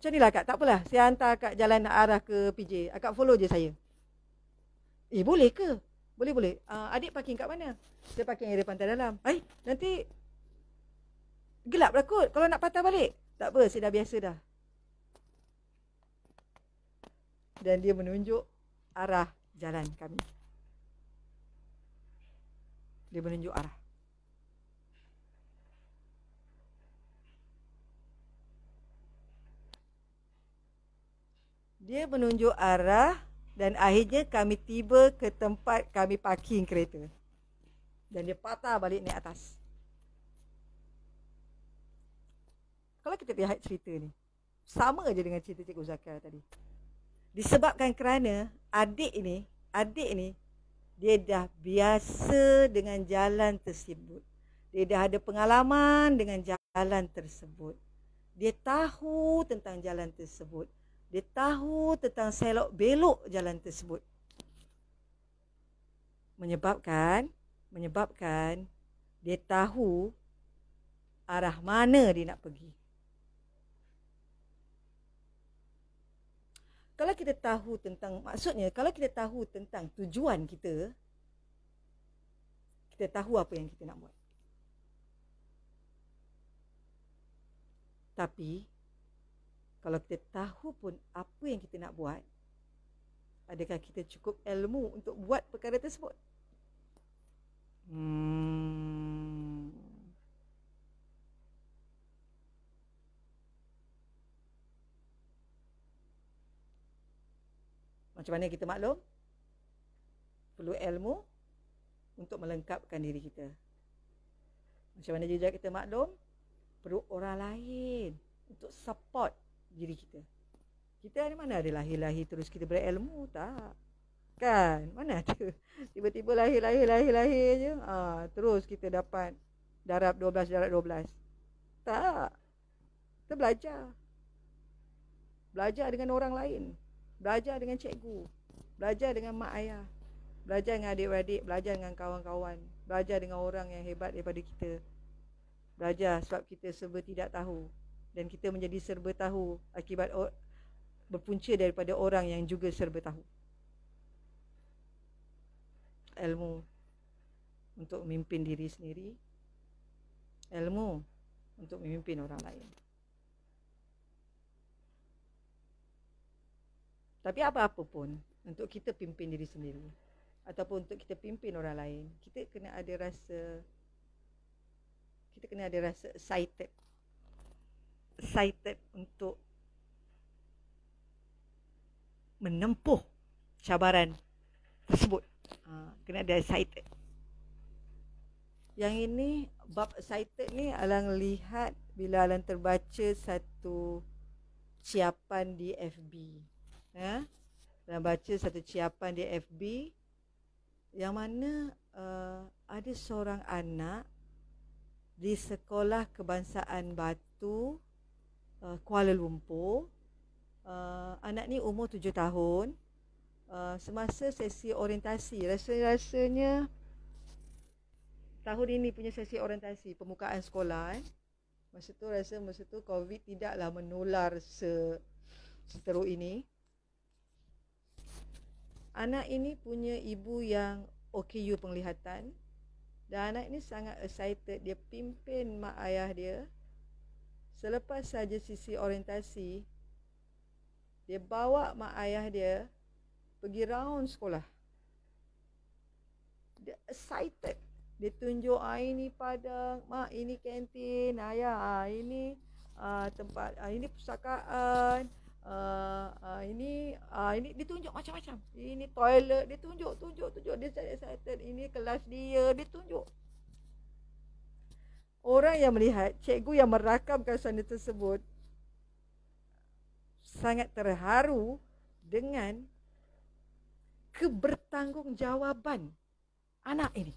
Macam ni lah kak, tak apalah. Saya hantar kak jalan arah ke PJ. Akak follow je saya. Boleh ke? Boleh. Adik parking kat mana? Saya parking area pantai dalam. Nanti gelap lah kot kalau nak patah balik. Tak apa, saya dah biasa dah. Dan dia menunjuk arah jalan kami. Dia menunjuk arah. Dia menunjuk arah dan akhirnya kami tiba ke tempat kami parking kereta. Dan dia patah balik naik atas. Kalau kita lihat cerita ni, sama je dengan cerita Cikgu Zakar tadi. Disebabkan kerana adik ni, dia dah biasa dengan jalan tersebut. Dia dah ada pengalaman dengan jalan tersebut. Dia tahu tentang jalan tersebut. Dia tahu tentang selok belok jalan tersebut. Menyebabkan dia tahu arah mana dia nak pergi. Kalau kita tahu tentang, maksudnya kalau kita tahu tentang tujuan kita, kita tahu apa yang kita nak buat. Tapi kalau kita tahu pun apa yang kita nak buat, adakah kita cukup ilmu untuk buat perkara tersebut? Macam mana kita maklum? Perlu ilmu untuk melengkapkan diri kita. Macam mana juga kita maklum? Perlu orang lain untuk support diri kita. Kita mana ada lahir-lahir terus kita berilmu, tak? Kan? Mana ada? Tiba-tiba lahir je. Terus kita dapat darab 12. Tak. Kita belajar. Belajar dengan orang lain. Belajar dengan cikgu. Belajar dengan mak ayah. Belajar dengan adik-beradik. Belajar dengan kawan-kawan. Belajar dengan orang yang hebat daripada kita. Belajar sebab kita serba tidak tahu. Dan kita menjadi serba tahu akibat berpunca daripada orang yang juga serba tahu. Ilmu untuk memimpin diri sendiri. Ilmu untuk memimpin orang lain. Tapi apa-apa pun, untuk kita pimpin diri sendiri ataupun untuk kita pimpin orang lain, kita kena ada rasa excited untuk menempuh cabaran tersebut. Kena ada excited. Yang ini, bab excited ni Alang lihat bila Alang terbaca satu ciapan di FB. Alang baca satu ciapan di FB yang mana ada seorang anak di Sekolah Kebangsaan Batu, Kuala Lumpur. Anak ni umur 7 tahun. Semasa sesi orientasi, rasanya tahun ini punya sesi orientasi pembukaan sekolah, masa tu COVID tidaklah menular seteruk ini. Anak ini punya ibu yang OKU penglihatan. Dan anak ini sangat excited. Dia pimpin mak ayah dia. Selepas saja sesi orientasi, dia bawa mak ayah dia pergi round sekolah. Dia excited. Dia tunjuk, ini padang, mak ini kantin, ayah ini tempat, ini pustakaan, ini dia tunjuk macam-macam. Ini toilet, dia tunjuk. Dia excited. Ini kelas dia tunjuk. Orang yang melihat, cikgu yang merakamkan suasana tersebut sangat terharu dengan kebertanggungjawabkan anak ini.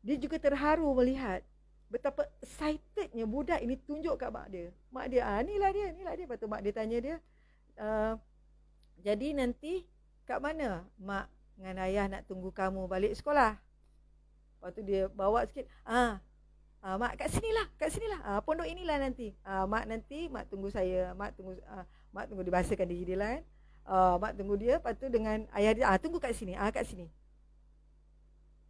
Dia juga terharu melihat betapa excitednya budak ini tunjuk kat mak dia. Mak dia, inilah dia. Lepas tu mak dia tanya dia, jadi nanti kat mana mak dengan ayah nak tunggu kamu balik sekolah? Lepas tu dia bawa sikit, Mak kat sinilah. Pondok inilah nanti. Mak tunggu saya. Mak tunggu dia bahasakan diri dia lah kan. Mak tunggu dia. Lepas tu dengan ayah dia, tunggu kat sini. Kat sini.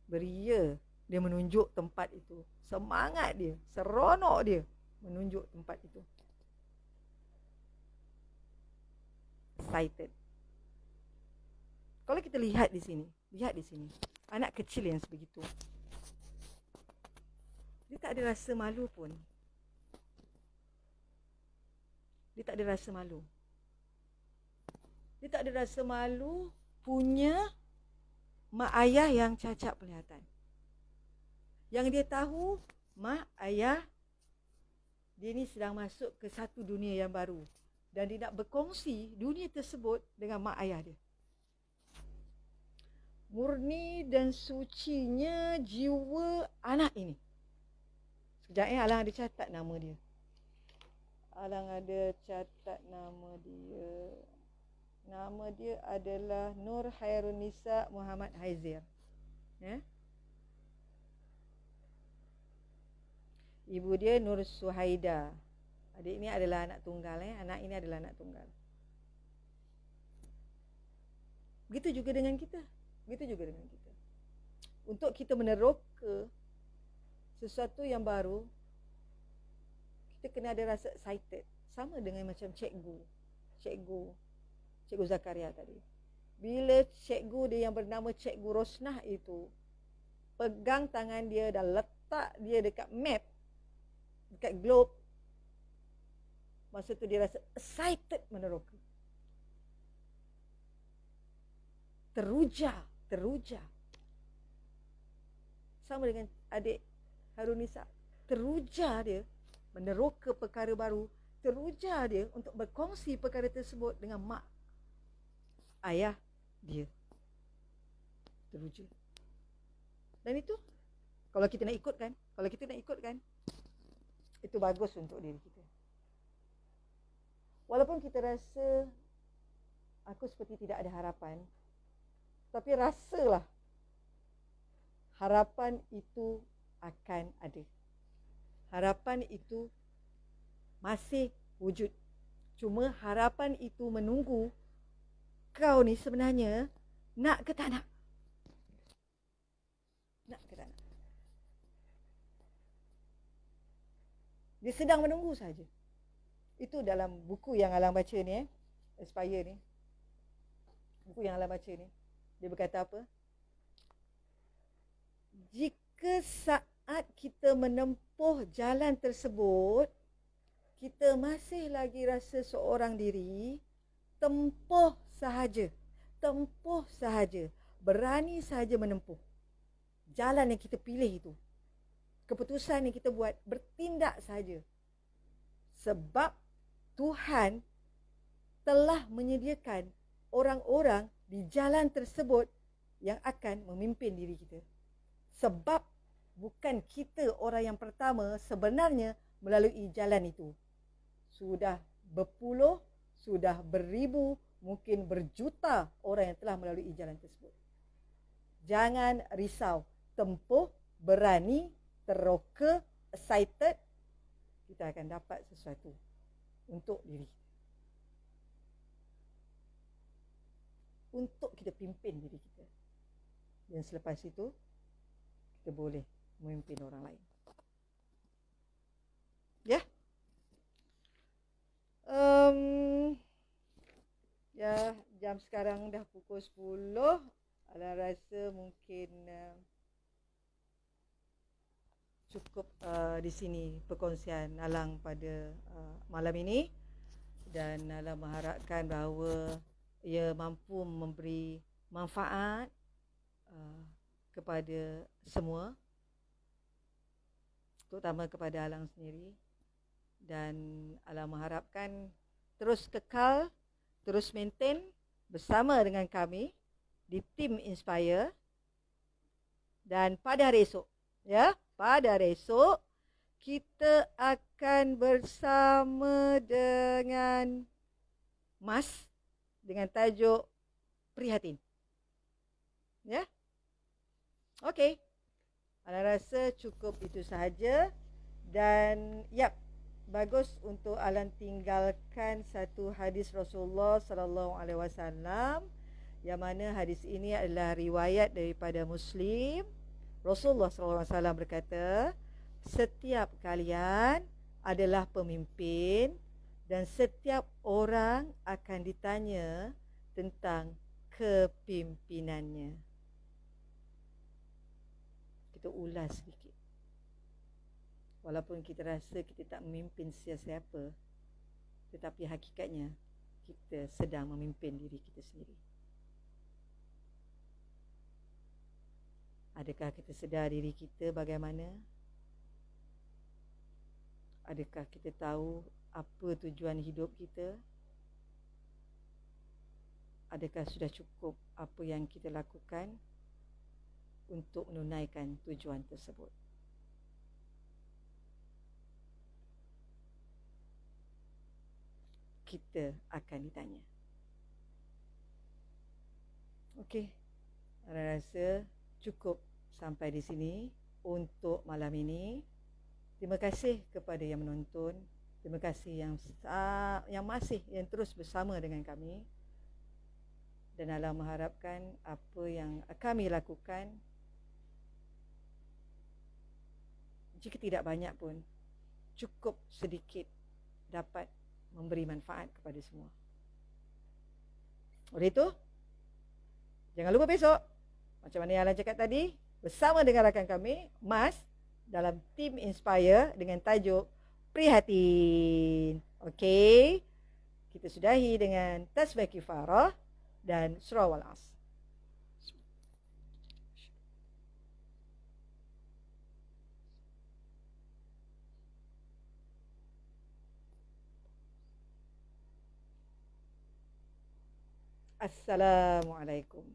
Beria dia menunjuk tempat itu. Semangat dia, seronok dia menunjuk tempat itu. Excited. Kalau kita lihat di sini, anak kecil yang sebegitu, dia tak ada rasa malu pun. Dia tak ada rasa malu punya mak ayah yang cacat penglihatan. Yang dia tahu, mak ayah dia ni sedang masuk ke satu dunia yang baru. Dan dia nak berkongsi dunia tersebut dengan mak ayah dia. Murni dan sucinya jiwa anak ini. Sekejap Alang ada catat nama dia. Nama dia adalah Nur Hairunisa Muhammad Haizir. Ya. Ibu dia Nur Suhaida. Adik ini adalah anak tunggal. Anak ini adalah anak tunggal. Begitu juga dengan kita. Untuk kita meneroka sesuatu yang baru, kita kena ada rasa excited. Sama dengan macam cikgu Zakaria tadi. Bila cikgu dia yang bernama Cikgu Rosnah itu pegang tangan dia dan letak dia dekat map, dekat globe, masa tu dia rasa excited meneroka. Teruja. Sama dengan adik Harunisa. Teruja dia meneroka perkara baru. Teruja dia untuk berkongsi perkara tersebut dengan mak ayah dia. Teruja. Dan itu kalau kita nak ikutkan, itu bagus untuk diri kita. Walaupun kita rasa aku seperti tidak ada harapan, tapi rasalah harapan itu akan ada. Harapan itu masih wujud. Cuma harapan itu menunggu kau ni sebenarnya nak ke tak nak. Dia sedang menunggu saja. Itu dalam buku yang Alang baca ni, Aspire ni. Buku yang Alang baca ni. Dia berkata apa? Jika saat kita menempuh jalan tersebut, kita masih lagi rasa seorang diri, tempuh sahaja. Berani sahaja menempuh jalan yang kita pilih itu. Keputusan yang kita buat, bertindak sahaja. Sebab Tuhan telah menyediakan orang-orang di jalan tersebut yang akan memimpin diri kita. Sebab bukan kita orang yang pertama sebenarnya melalui jalan itu. Sudah berpuluh, sudah beribu, mungkin berjuta orang yang telah melalui jalan tersebut. Jangan risau, tempuh, berani, teroka, excited, kita akan dapat sesuatu untuk diri kita. Untuk kita pimpin diri kita. Dan selepas itu, kita boleh memimpin orang lain. Ya? Ya, jam sekarang dah pukul 10. Alang rasa mungkin cukup di sini perkongsian Alang pada malam ini. Dan Alang mengharapkan bahawa ia mampu memberi manfaat kepada semua, terutama kepada Alang sendiri. Dan Alang mengharapkan terus kekal, terus maintain bersama dengan kami di tim Inspire. Dan pada hari esok, kita akan bersama dengan Mas dengan tajuk Prihatin. Ya. Okey. Alang rasa cukup itu sahaja. Dan bagus untuk Alan tinggalkan satu hadis Rasulullah sallallahu alaihi wasallam, yang mana hadis ini adalah riwayat daripada Muslim. Rasulullah sallallahu alaihi wasallam berkata, setiap kalian adalah pemimpin dan setiap orang akan ditanya tentang kepimpinannya. Kita ulas sedikit. Walaupun kita rasa kita tak memimpin siapa-siapa, tetapi hakikatnya kita sedang memimpin diri kita sendiri. Adakah kita sedar diri kita bagaimana? Adakah kita tahu apa tujuan hidup kita? Adakah sudah cukup apa yang kita lakukan untuk menunaikan tujuan tersebut? Kita akan ditanya. Okey, saya rasa cukup sampai di sini untuk malam ini. Terima kasih kepada yang menonton. Terima kasih yang terus bersama dengan kami. Dan Allah mengharapkan apa yang kami lakukan, jika tidak banyak pun, cukup sedikit dapat memberi manfaat kepada semua. Oleh itu, jangan lupa besok, macam mana yang Alan cakap tadi, bersama dengan rakan kami, Mas, dalam Team Inspire dengan tajuk Prihatin. Okey, kita sudahi dengan tasbih kifarah dan surah Wal-As. Assalamualaikum.